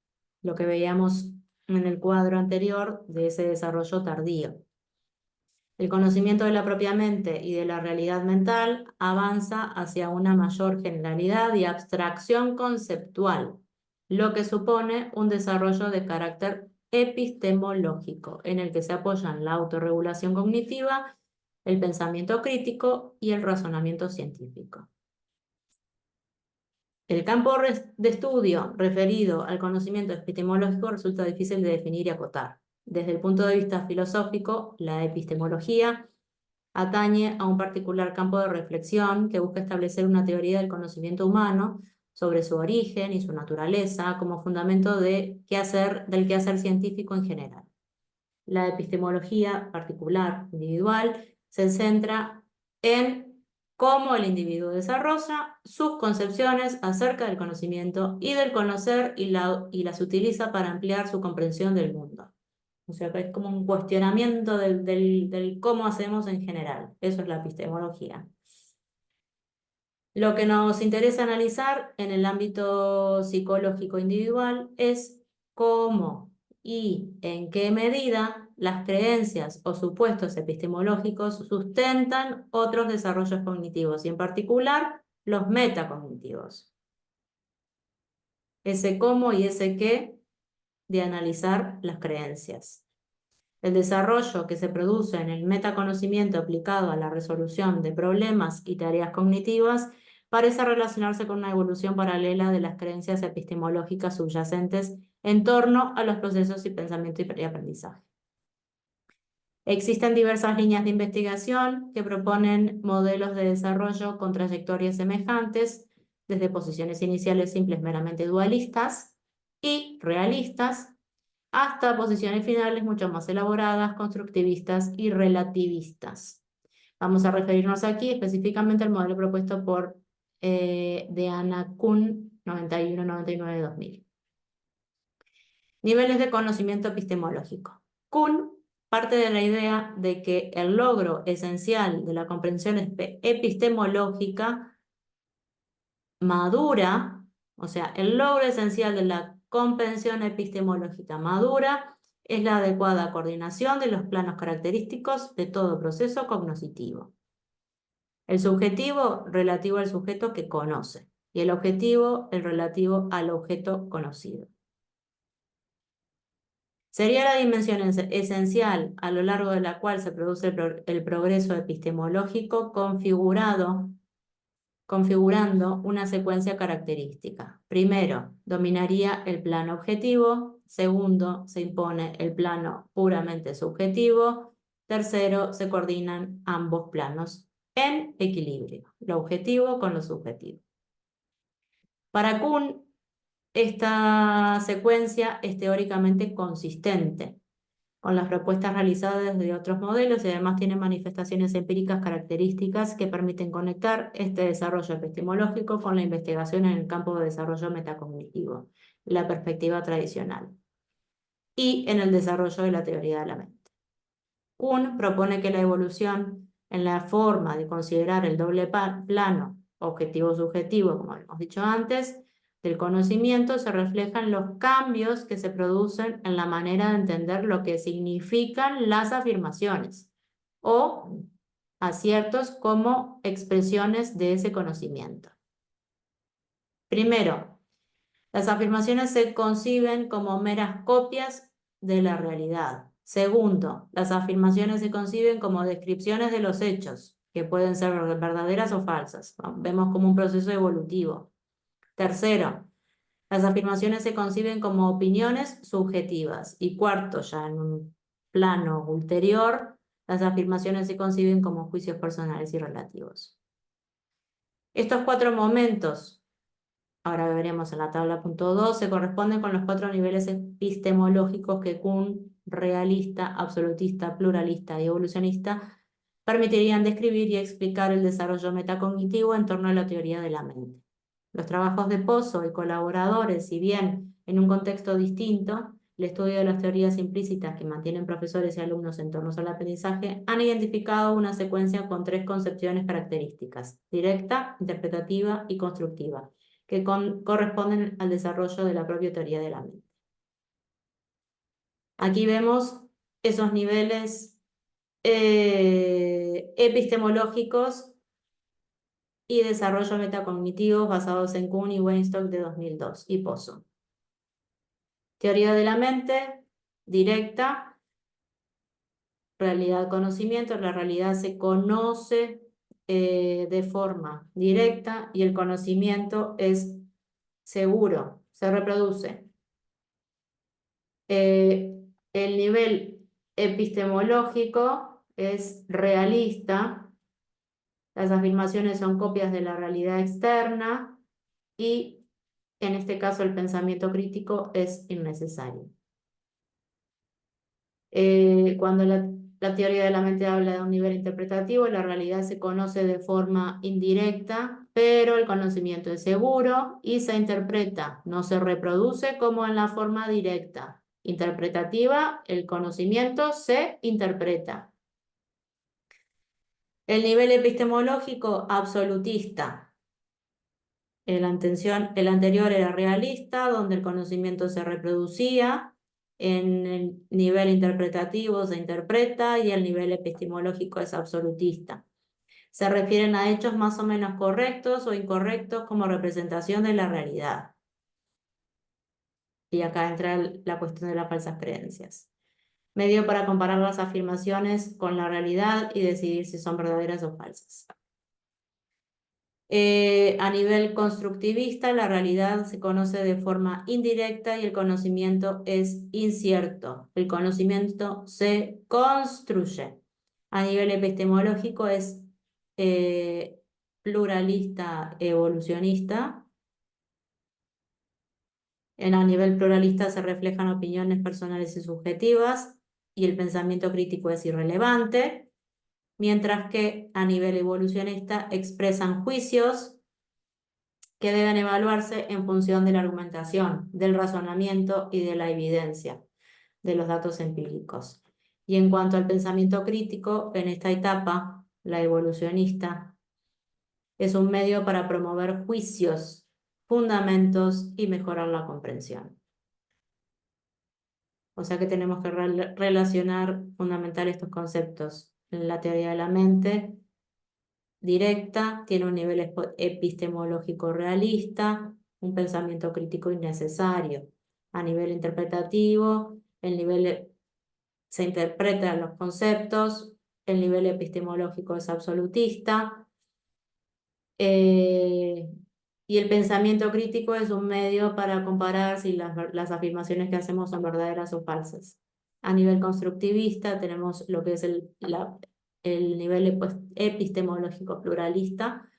lo que veíamos en el cuadro anterior de ese desarrollo tardío. El conocimiento de la propia mente y de la realidad mental avanza hacia una mayor generalidad y abstracción conceptual, lo que supone un desarrollo de carácter epistemológico, en el que se apoyan la autorregulación cognitiva, el pensamiento crítico y el razonamiento científico. El campo de estudio referido al conocimiento epistemológico resulta difícil de definir y acotar. Desde el punto de vista filosófico, la epistemología atañe a un particular campo de reflexión que busca establecer una teoría del conocimiento humano sobre su origen y su naturaleza como fundamento del quehacer científico en general. La epistemología particular, individual, se centra en cómo el individuo desarrolla sus concepciones acerca del conocimiento y del conocer y las utiliza para ampliar su comprensión del mundo. O sea que es como un cuestionamiento del cómo hacemos en general. Eso es la epistemología. Lo que nos interesa analizar en el ámbito psicológico individual es cómo y en qué medida las creencias o supuestos epistemológicos sustentan otros desarrollos cognitivos y en particular los metacognitivos. Ese cómo y ese qué de analizar las creencias. El desarrollo que se produce en el metaconocimiento aplicado a la resolución de problemas y tareas cognitivas parece relacionarse con una evolución paralela de las creencias epistemológicas subyacentes en torno a los procesos y pensamiento y aprendizaje. Existen diversas líneas de investigación que proponen modelos de desarrollo con trayectorias semejantes, desde posiciones iniciales simples meramente dualistas y realistas, hasta posiciones finales mucho más elaboradas, constructivistas y relativistas. Vamos a referirnos aquí específicamente al modelo propuesto por Deanna Kuhn, 91-99-2000. Niveles de conocimiento epistemológico. Kuhn parte de la idea de que el logro esencial de la comprensión epistemológica madura, o sea, el logro esencial de la comprensión epistemológica madura es la adecuada coordinación de los planos característicos de todo proceso cognoscitivo. El subjetivo relativo al sujeto que conoce y el objetivo el relativo al objeto conocido. Sería la dimensión esencial a lo largo de la cual se produce el progreso epistemológico configurando una secuencia característica. Primero, dominaría el plano objetivo. Segundo, se impone el plano puramente subjetivo. Tercero, se coordinan ambos planos en equilibrio, lo objetivo con lo subjetivo. Para Kuhn, esta secuencia es teóricamente consistente con las propuestas realizadas desde otros modelos y además tiene manifestaciones empíricas características que permiten conectar este desarrollo epistemológico con la investigación en el campo de desarrollo metacognitivo, la perspectiva tradicional, y en el desarrollo de la teoría de la mente. Kuhn propone que la evolución en la forma de considerar el doble plano objetivo-subjetivo, como hemos dicho antes, del conocimiento se reflejan los cambios que se producen en la manera de entender lo que significan las afirmaciones o aciertos como expresiones de ese conocimiento. Primero, las afirmaciones se conciben como meras copias de la realidad. Segundo, las afirmaciones se conciben como descripciones de los hechos, que pueden ser verdaderas o falsas. Vemos como un proceso evolutivo. Tercero, las afirmaciones se conciben como opiniones subjetivas. Y cuarto, ya en un plano ulterior, las afirmaciones se conciben como juicios personales y relativos. Estos cuatro momentos, ahora veremos en la tabla punto 2, se corresponden con los cuatro niveles epistemológicos que Kuhn, realista, absolutista, pluralista y evolucionista, permitirían describir y explicar el desarrollo metacognitivo en torno a la teoría de la mente. Los trabajos de Pozo y colaboradores, si bien en un contexto distinto, el estudio de las teorías implícitas que mantienen profesores y alumnos en torno al aprendizaje, han identificado una secuencia con tres concepciones características: directa, interpretativa y constructiva, que corresponden al desarrollo de la propia teoría de la mente. Aquí vemos esos niveles epistemológicos y desarrollo metacognitivos basados en Kuhn y Weinstock de 2002 y Pozo. Teoría de la mente, directa, realidad-conocimiento. La realidad se conoce de forma directa y el conocimiento es seguro, se reproduce. El nivel epistemológico es realista. Las afirmaciones son copias de la realidad externa y en este caso el pensamiento crítico es innecesario. Cuando la teoría de la mente habla de un nivel interpretativo, la realidad se conoce de forma indirecta, pero el conocimiento es seguro y se interpreta, no se reproduce como en la forma directa. Interpretativa, el conocimiento se interpreta. El nivel epistemológico absolutista. El anterior era realista, donde el conocimiento se reproducía. En el nivel interpretativo se interpreta y el nivel epistemológico es absolutista. Se refieren a hechos más o menos correctos o incorrectos como representación de la realidad. Y acá entra la cuestión de las falsas creencias. Medio para comparar las afirmaciones con la realidad y decidir si son verdaderas o falsas. A nivel constructivista, la realidad se conoce de forma indirecta y el conocimiento es incierto. El conocimiento se construye. A nivel epistemológico es pluralista, evolucionista. A nivel pluralista se reflejan opiniones personales y subjetivas y el pensamiento crítico es irrelevante. mientras que a nivel evolucionista expresan juicios que deben evaluarse en función de la argumentación, del razonamiento y de la evidencia de los datos empíricos. Y en cuanto al pensamiento crítico, en esta etapa, la evolucionista es un medio para promover juicios, fundamentos y mejorar la comprensión. O sea que tenemos que relacionar, fundamentar estos conceptos. La teoría de la mente directa tiene un nivel epistemológico realista, un pensamiento crítico innecesario. A nivel interpretativo, el nivel se interpretan los conceptos, el nivel epistemológico es absolutista, y el pensamiento crítico es un medio para comparar si las afirmaciones que hacemos son verdaderas o falsas. A nivel constructivista tenemos lo que es el nivel epistemológico pluralista,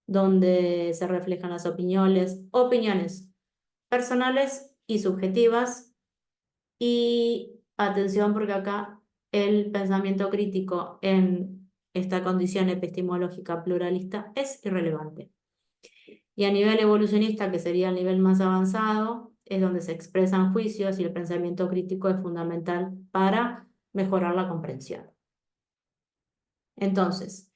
donde se reflejan las opiniones personales y subjetivas. Y atención, porque acá el pensamiento crítico en esta condición epistemológica pluralista es irrelevante. Y a nivel evolucionista, que sería el nivel más avanzado, es donde se expresan juicios y el pensamiento crítico es fundamental para mejorar la comprensión. Entonces,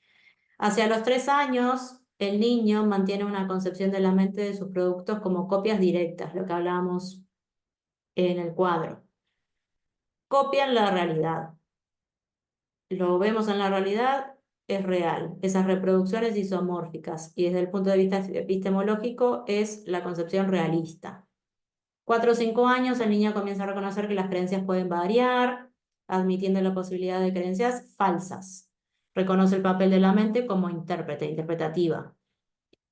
hacia los 3 años, el niño mantiene una concepción de la mente de sus productos como copias directas, lo que hablábamos en el cuadro. Copian la realidad. Lo vemos en la realidad, es real. Esas reproducciones isomórficas, y desde el punto de vista epistemológico es la concepción realista. 4 o 5 años, el niño comienza a reconocer que las creencias pueden variar, admitiendo la posibilidad de creencias falsas. Reconoce el papel de la mente como intérprete, interpretativa,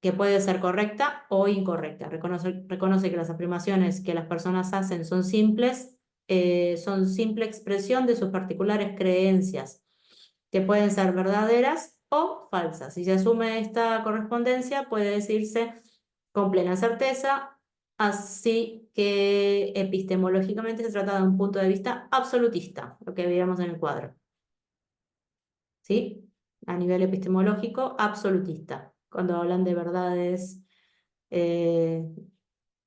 que puede ser correcta o incorrecta. Reconoce que las afirmaciones que las personas hacen son simples, son simple expresión de sus particulares creencias, que pueden ser verdaderas o falsas. Si se asume esta correspondencia, puede decirse con plena certeza, así que epistemológicamente se trata de un punto de vista absolutista, lo que veíamos en el cuadro. ¿Sí? A nivel epistemológico, absolutista. Cuando hablan de verdades, de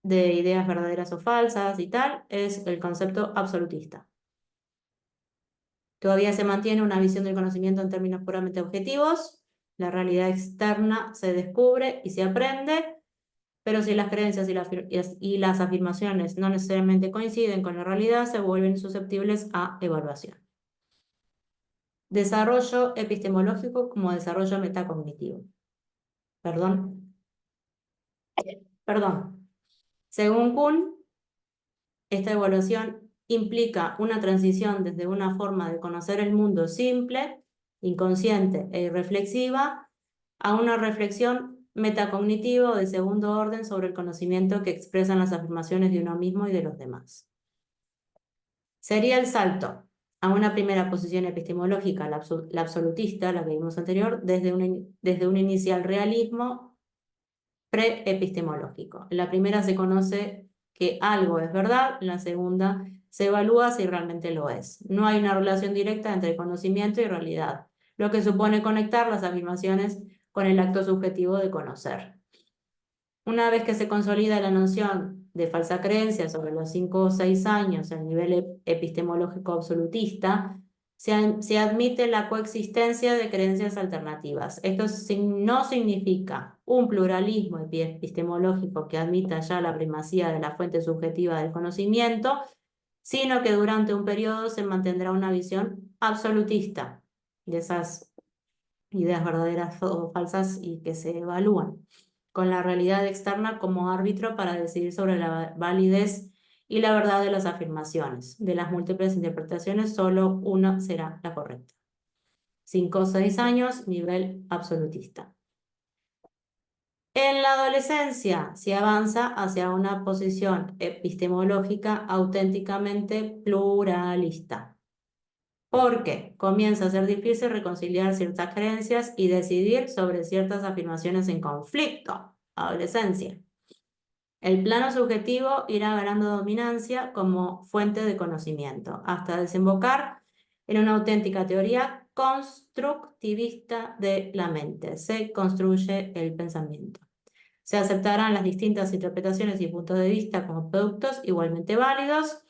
ideas verdaderas o falsas y tal, es el concepto absolutista. Todavía se mantiene una visión del conocimiento en términos puramente objetivos. La realidad externa se descubre y se aprende, pero si las creencias y las afirmaciones no necesariamente coinciden con la realidad, se vuelven susceptibles a evaluación. Desarrollo epistemológico como desarrollo metacognitivo. Perdón. Según Kuhn, esta evaluación implica una transición desde una forma de conocer el mundo simple, inconsciente e irreflexiva, a una reflexión metacognitiva o de segundo orden sobre el conocimiento que expresan las afirmaciones de uno mismo y de los demás. Sería el salto a una primera posición epistemológica, la absolutista, la que vimos anterior, desde un inicial realismo pre-epistemológico. En la primera se conoce que algo es verdad, en la segunda se evalúa si realmente lo es. No hay una relación directa entre conocimiento y realidad, lo que supone conectar las afirmaciones con el acto subjetivo de conocer. Una vez que se consolida la noción de falsa creencia sobre los 5 o 6 años a nivel epistemológico absolutista, se admite la coexistencia de creencias alternativas. Esto no significa un pluralismo epistemológico que admita ya la primacía de la fuente subjetiva del conocimiento, sino que durante un periodo se mantendrá una visión absolutista de esas ideas verdaderas o falsas y que se evalúan, con la realidad externa como árbitro para decidir sobre la validez y la verdad de las afirmaciones. De las múltiples interpretaciones, solo una será la correcta. 5 o 6 años, nivel absolutista. En la adolescencia se avanza hacia una posición epistemológica auténticamente pluralista. Porque comienza a ser difícil reconciliar ciertas creencias y decidir sobre ciertas afirmaciones en conflicto. Adolescencia. El plano subjetivo irá ganando dominancia como fuente de conocimiento, hasta desembocar en una auténtica teoría constructivista de la mente. Se construye el pensamiento. Se aceptarán las distintas interpretaciones y puntos de vista como productos igualmente válidos.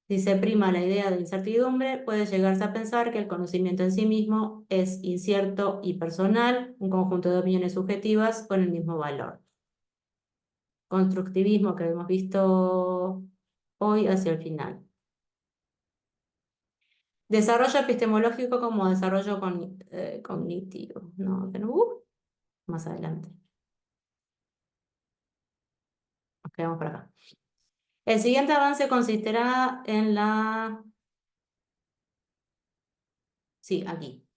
Si se prima la idea de incertidumbre, puede llegarse a pensar que el conocimiento en sí mismo es incierto y personal, un conjunto de opiniones subjetivas con el mismo valor. Constructivismo que hemos visto hoy hacia el final. Desarrollo epistemológico como desarrollo cognitivo. No, pero más adelante. Nos quedamos por acá. El siguiente avance consistirá en la... Sí, aquí.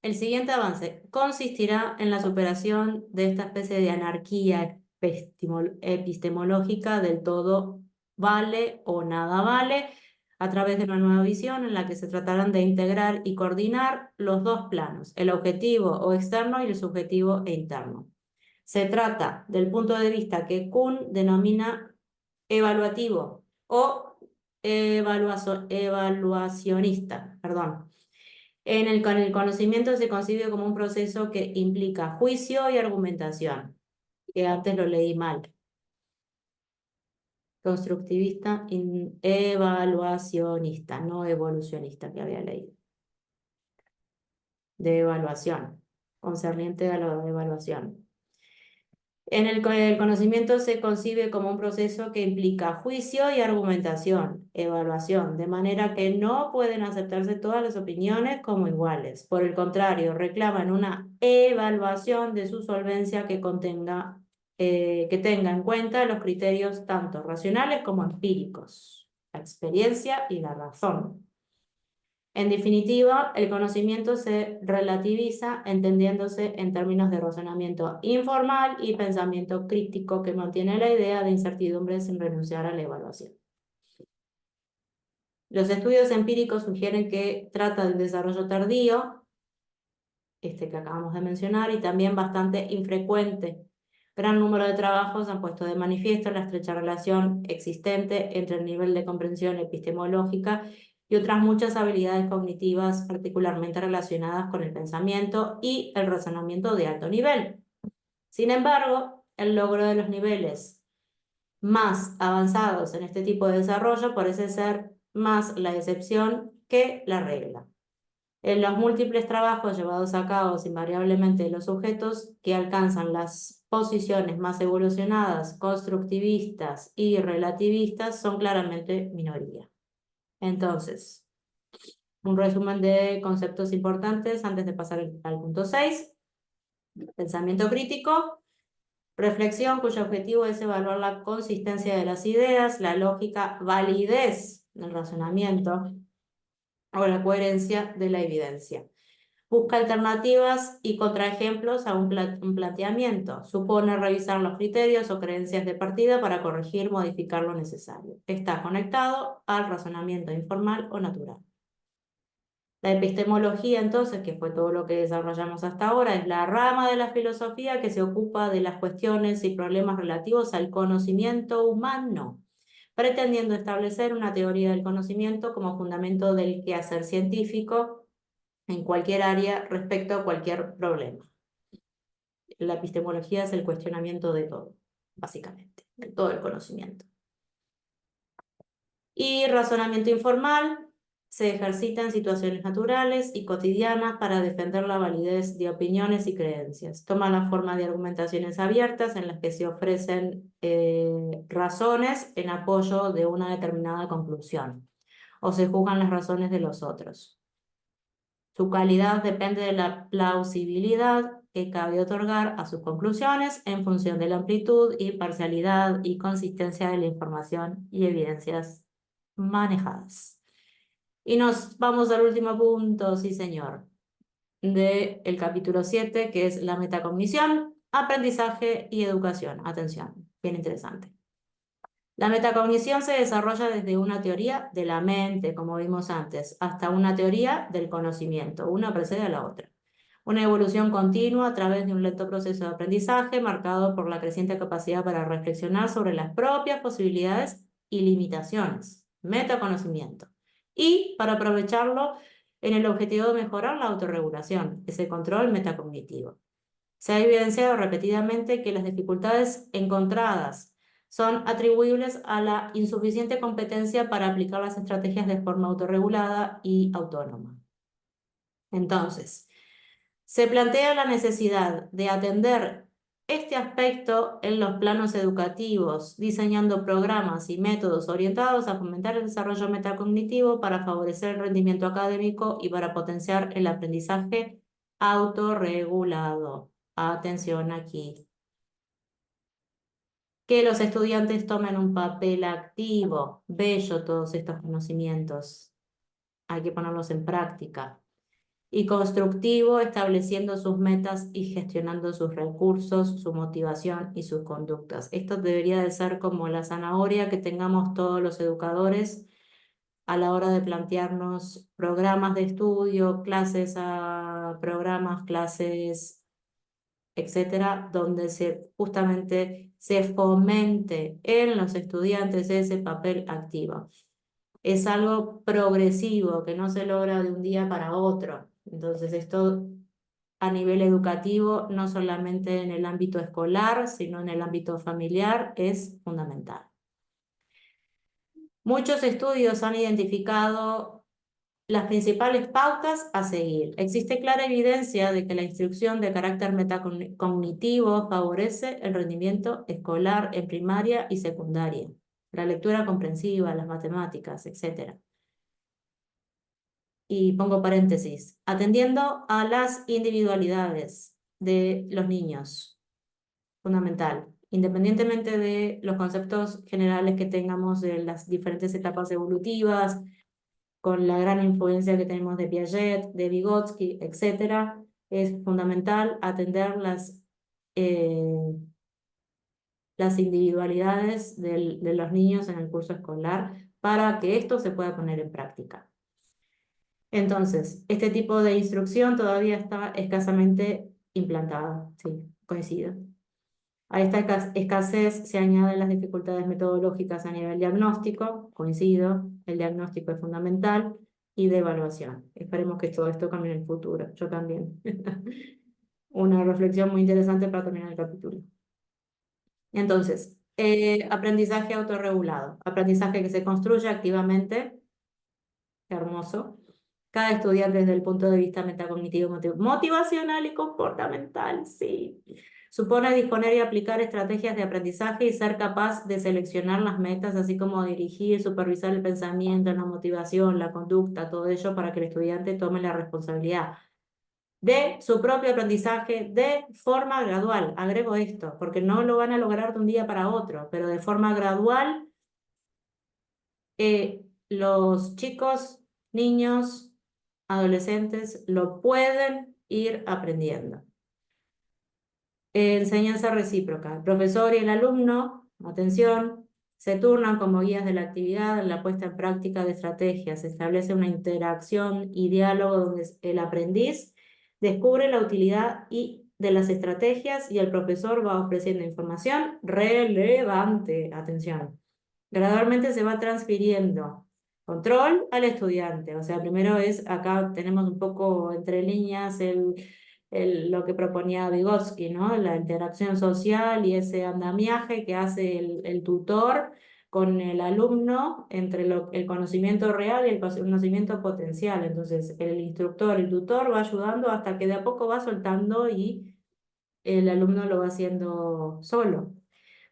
El siguiente avance consistirá en la superación de esta especie de anarquía epistemológica del todo vale o nada vale, a través de una nueva visión en la que se tratarán de integrar y coordinar los dos planos, el objetivo o externo y el subjetivo e interno. Se trata del punto de vista que Kuhn denomina evaluativo o evaluacionista, perdón. En el conocimiento se concibe como un proceso que implica juicio y argumentación. Que antes lo leí mal. Constructivista, evaluacionista, no evolucionista que había leído. De evaluación, concerniente a la evaluación. El conocimiento se concibe como un proceso que implica juicio y argumentación, evaluación, de manera que no pueden aceptarse todas las opiniones como iguales. Por el contrario, reclaman una evaluación de su solvencia que tenga en cuenta los criterios tanto racionales como empíricos, la experiencia y la razón. En definitiva, el conocimiento se relativiza entendiéndose en términos de razonamiento informal y pensamiento crítico que mantiene la idea de incertidumbre sin renunciar a la evaluación. Los estudios empíricos sugieren que trata del desarrollo tardío, este que acabamos de mencionar, y también bastante infrecuente. Gran número de trabajos han puesto de manifiesto la estrecha relación existente entre el nivel de comprensión epistemológica y otras muchas habilidades cognitivas particularmente relacionadas con el pensamiento y el razonamiento de alto nivel. Sin embargo, el logro de los niveles más avanzados en este tipo de desarrollo parece ser más la excepción que la regla. En los múltiples trabajos llevados a cabo invariablemente los sujetos que alcanzan las posiciones más evolucionadas, constructivistas y relativistas son claramente minoría. Entonces, un resumen de conceptos importantes antes de pasar al punto 6. Pensamiento crítico, reflexión cuyo objetivo es evaluar la consistencia de las ideas, la lógica, validez del razonamiento o la coherencia de la evidencia. Busca alternativas y contraejemplos a un planteamiento. Supone revisar los criterios o creencias de partida para corregir, modificar lo necesario. Está conectado al razonamiento informal o natural. La epistemología, entonces, que fue todo lo que desarrollamos hasta ahora, es la rama de la filosofía que se ocupa de las cuestiones y problemas relativos al conocimiento humano, pretendiendo establecer una teoría del conocimiento como fundamento del quehacer científico en cualquier área respecto a cualquier problema. La epistemología es el cuestionamiento de todo, básicamente, de todo el conocimiento. Y razonamiento informal se ejercita en situaciones naturales y cotidianas para defender la validez de opiniones y creencias. Toma la forma de argumentaciones abiertas en las que se ofrecen razones en apoyo de una determinada conclusión, o se juzgan las razones de los otros. Su calidad depende de la plausibilidad que cabe otorgar a sus conclusiones en función de la amplitud y parcialidad y consistencia de la información y evidencias manejadas. Y nos vamos al último punto, sí señor, del capítulo 7, que es la metacognición, aprendizaje y educación. Atención, bien interesante. La metacognición se desarrolla desde una teoría de la mente, como vimos antes, hasta una teoría del conocimiento. Una precede a la otra. Una evolución continua a través de un lento proceso de aprendizaje marcado por la creciente capacidad para reflexionar sobre las propias posibilidades y limitaciones. Metaconocimiento. Y para aprovecharlo en el objetivo de mejorar la autorregulación, ese control metacognitivo. Se ha evidenciado repetidamente que las dificultades encontradas son atribuibles a la insuficiente competencia para aplicar las estrategias de forma autorregulada y autónoma. Entonces, se plantea la necesidad de atender este aspecto en los planos educativos, diseñando programas y métodos orientados a fomentar el desarrollo metacognitivo para favorecer el rendimiento académico y para potenciar el aprendizaje autorregulado. Atención aquí. Que los estudiantes tomen un papel activo, bello todos estos conocimientos. Hay que ponerlos en práctica. Y constructivo, estableciendo sus metas y gestionando sus recursos, su motivación y sus conductas. Esto debería de ser como la zanahoria que tengamos todos los educadores a la hora de plantearnos programas de estudio, clases a programas, clases, etcétera, donde justamente se fomente en los estudiantes ese papel activo. Es algo progresivo que no se logra de un día para otro. Entonces, esto a nivel educativo, no solamente en el ámbito escolar, sino en el ámbito familiar, es fundamental. Muchos estudios han identificado las principales pautas a seguir. Existe clara evidencia de que la instrucción de carácter metacognitivo favorece el rendimiento escolar en primaria y secundaria, la lectura comprensiva, las matemáticas, etc. Y pongo paréntesis, atendiendo a las individualidades de los niños, fundamental, independientemente de los conceptos generales que tengamos de las diferentes etapas evolutivas, con la gran influencia que tenemos de Piaget, de Vygotsky, etc., es fundamental atender las individualidades de los niños en el curso escolar para que esto se pueda poner en práctica. Entonces, este tipo de instrucción todavía está escasamente implantada, sí, coincido. A esta escasez se añaden las dificultades metodológicas a nivel diagnóstico, coincido, el diagnóstico es fundamental, y de evaluación. Esperemos que todo esto cambie en el futuro, yo también. Una reflexión muy interesante para terminar el capítulo. Entonces, aprendizaje autorregulado, aprendizaje que se construye activamente, qué hermoso. Cada estudiante desde el punto de vista metacognitivo, motivacional y comportamental, sí. Supone disponer y aplicar estrategias de aprendizaje y ser capaz de seleccionar las metas, así como dirigir, supervisar el pensamiento, la motivación, la conducta, todo ello para que el estudiante tome la responsabilidad de su propio aprendizaje de forma gradual. Agrego esto, porque no lo van a lograr de un día para otro, pero de forma gradual los chicos, niños, adolescentes lo pueden ir aprendiendo. Enseñanza recíproca. El profesor y el alumno, atención, se turnan como guías de la actividad en la puesta en práctica de estrategias. Se establece una interacción y diálogo donde el aprendiz descubre la utilidad de las estrategias y el profesor va ofreciendo información relevante. Atención. Gradualmente se va transfiriendo control al estudiante. O sea, primero acá tenemos un poco entre líneas lo que proponía Vygotsky, ¿no? La interacción social y ese andamiaje que hace el tutor con el alumno entre el conocimiento real y el conocimiento potencial. Entonces, el instructor, el tutor va ayudando hasta que de a poco va soltando y el alumno lo va haciendo solo.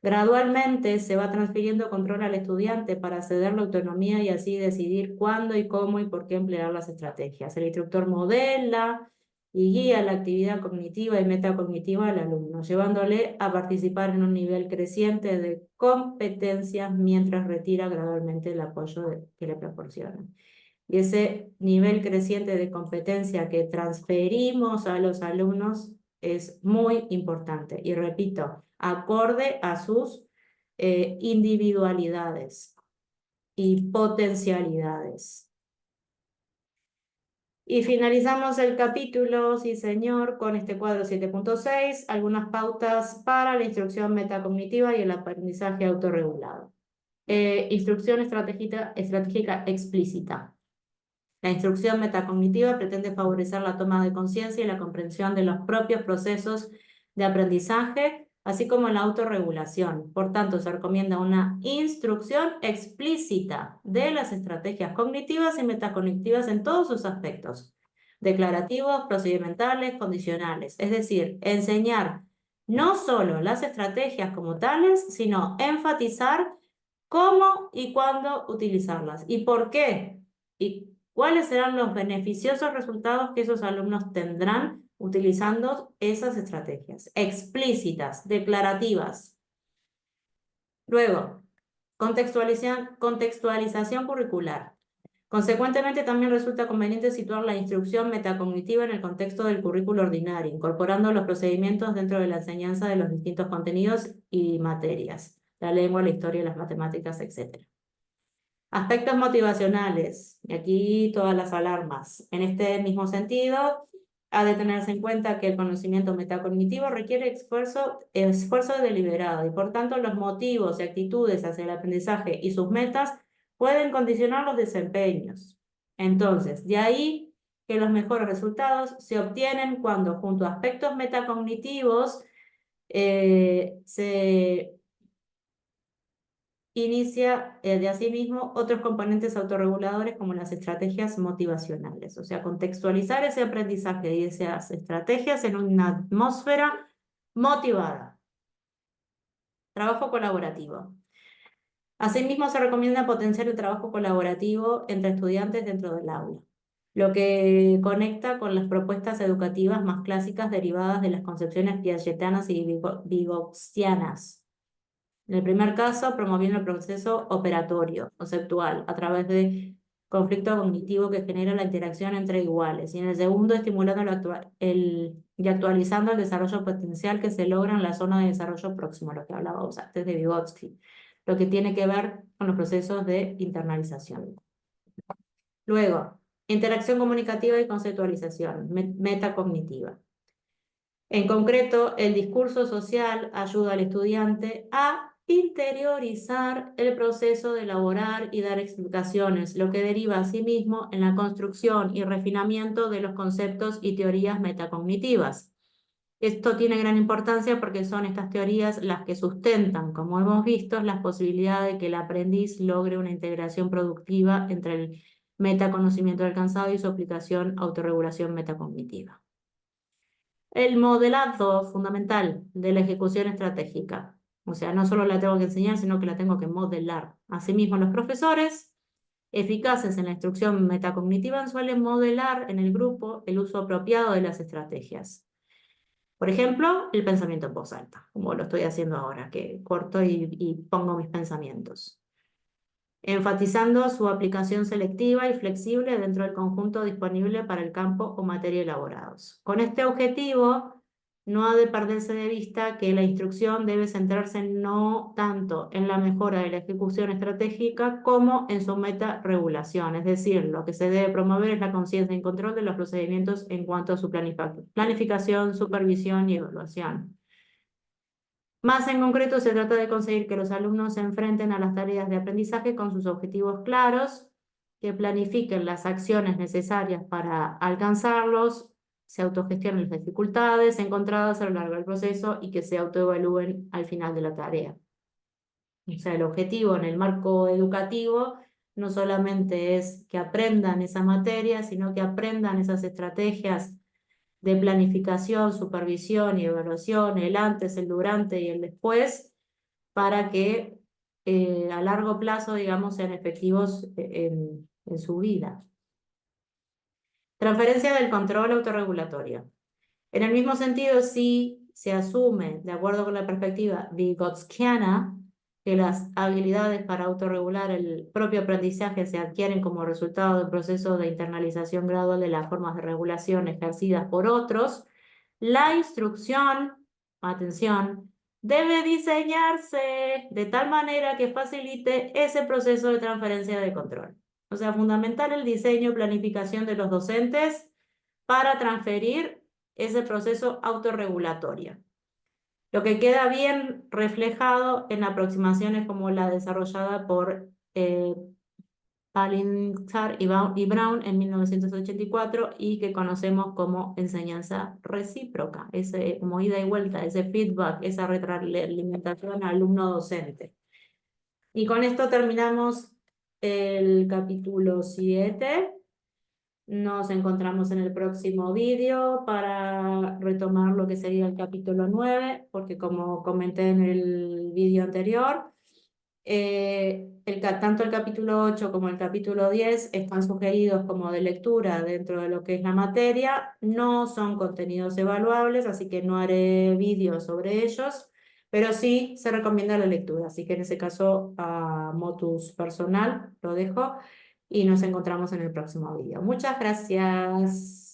Gradualmente se va transfiriendo control al estudiante para ceder la autonomía y así decidir cuándo y cómo y por qué emplear las estrategias. El instructor modela y guía la actividad cognitiva y metacognitiva al alumno, llevándole a participar en un nivel creciente de competencias mientras retira gradualmente el apoyo que le proporcionan. Y ese nivel creciente de competencia que transferimos a los alumnos es muy importante. Y repito, acorde a sus individualidades y potencialidades. Y finalizamos el capítulo, sí señor, con este cuadro 7.6, algunas pautas para la instrucción metacognitiva y el aprendizaje autorregulado. Instrucción estratégica explícita. La instrucción metacognitiva pretende favorecer la toma de conciencia y la comprensión de los propios procesos de aprendizaje, así como la autorregulación. Por tanto, se recomienda una instrucción explícita de las estrategias cognitivas y metacognitivas en todos sus aspectos, declarativos, procedimentales, condicionales. Es decir, enseñar no solo las estrategias como tales, sino enfatizar cómo y cuándo utilizarlas y por qué y cuáles serán los beneficiosos resultados que esos alumnos tendrán utilizando esas estrategias explícitas, declarativas. Luego, contextualización curricular. Consecuentemente, también resulta conveniente situar la instrucción metacognitiva en el contexto del currículo ordinario, incorporando los procedimientos dentro de la enseñanza de los distintos contenidos y materias, la lengua, la historia, las matemáticas, etc. Aspectos motivacionales, y aquí todas las alarmas. En este mismo sentido, ha de tenerse en cuenta que el conocimiento metacognitivo requiere esfuerzo deliberado y por tanto los motivos y actitudes hacia el aprendizaje y sus metas pueden condicionar los desempeños. Entonces, de ahí que los mejores resultados se obtienen cuando junto a aspectos metacognitivos se inicia de asimismo otros componentes autorreguladores como las estrategias motivacionales, o sea, contextualizar ese aprendizaje y esas estrategias en una atmósfera motivada. Trabajo colaborativo. Asimismo, se recomienda potenciar el trabajo colaborativo entre estudiantes dentro del aula, lo que conecta con las propuestas educativas más clásicas derivadas de las concepciones piagetianas y vygotskianas. En el primer caso, promoviendo el proceso operatorio, conceptual, a través de conflicto cognitivo que genera la interacción entre iguales. Y en el segundo, estimulando y actualizando el desarrollo potencial que se logra en la zona de desarrollo próximo, lo que hablábamos antes de Vygotsky, lo que tiene que ver con los procesos de internalización. Luego, interacción comunicativa y conceptualización, metacognitiva. En concreto, el discurso social ayuda al estudiante a interiorizar el proceso de elaborar y dar explicaciones, lo que deriva asimismo en la construcción y refinamiento de los conceptos y teorías metacognitivas. Esto tiene gran importancia porque son estas teorías las que sustentan, como hemos visto, las posibilidades de que el aprendiz logre una integración productiva entre el metaconocimiento alcanzado y su aplicación autorregulación metacognitiva. El modelado fundamental de la ejecución estratégica. O sea, no solo la tengo que enseñar, sino que la tengo que modelar. Asimismo, los profesores eficaces en la instrucción metacognitiva suelen modelar en el grupo el uso apropiado de las estrategias. Por ejemplo, el pensamiento en voz alta, como lo estoy haciendo ahora, que corto y pongo mis pensamientos, enfatizando su aplicación selectiva y flexible dentro del conjunto disponible para el campo o materia elaborados. Con este objetivo, no ha de perderse de vista que la instrucción debe centrarse no tanto en la mejora de la ejecución estratégica como en su meta-regulación, es decir, lo que se debe promover es la conciencia y control de los procedimientos en cuanto a su planificación, supervisión y evaluación. Más en concreto, se trata de conseguir que los alumnos se enfrenten a las tareas de aprendizaje con sus objetivos claros, que planifiquen las acciones necesarias para alcanzarlos, se autogestionen las dificultades encontradas a lo largo del proceso y que se autoevalúen al final de la tarea. O sea, el objetivo en el marco educativo no solamente es que aprendan esa materia, sino que aprendan esas estrategias de planificación, supervisión y evaluación, el antes, el durante y el después, para que a largo plazo, digamos, sean efectivos en su vida. Transferencia del control autorregulatorio. En el mismo sentido, sí se asume, de acuerdo con la perspectiva vygotskiana, que las habilidades para autorregular el propio aprendizaje se adquieren como resultado del proceso de internalización gradual de las formas de regulación ejercidas por otros. La instrucción, atención, debe diseñarse de tal manera que facilite ese proceso de transferencia de control. O sea, fundamental el diseño y planificación de los docentes para transferir ese proceso autorregulatorio. Lo que queda bien reflejado en aproximaciones como la desarrollada por Palinsar y Brown en 1984 y que conocemos como enseñanza recíproca, ese como ida y vuelta, ese feedback, esa retroalimentación alumno-docente. Y con esto terminamos el capítulo 7. Nos encontramos en el próximo vídeo para retomar lo que sería el capítulo 9, porque como comenté en el vídeo anterior, tanto el capítulo 8 como el capítulo 10 están sugeridos como de lectura dentro de lo que es la materia, no son contenidos evaluables, así que no haré vídeos sobre ellos, pero sí se recomienda la lectura, así que en ese caso a motus personal lo dejo y nos encontramos en el próximo vídeo. Muchas gracias.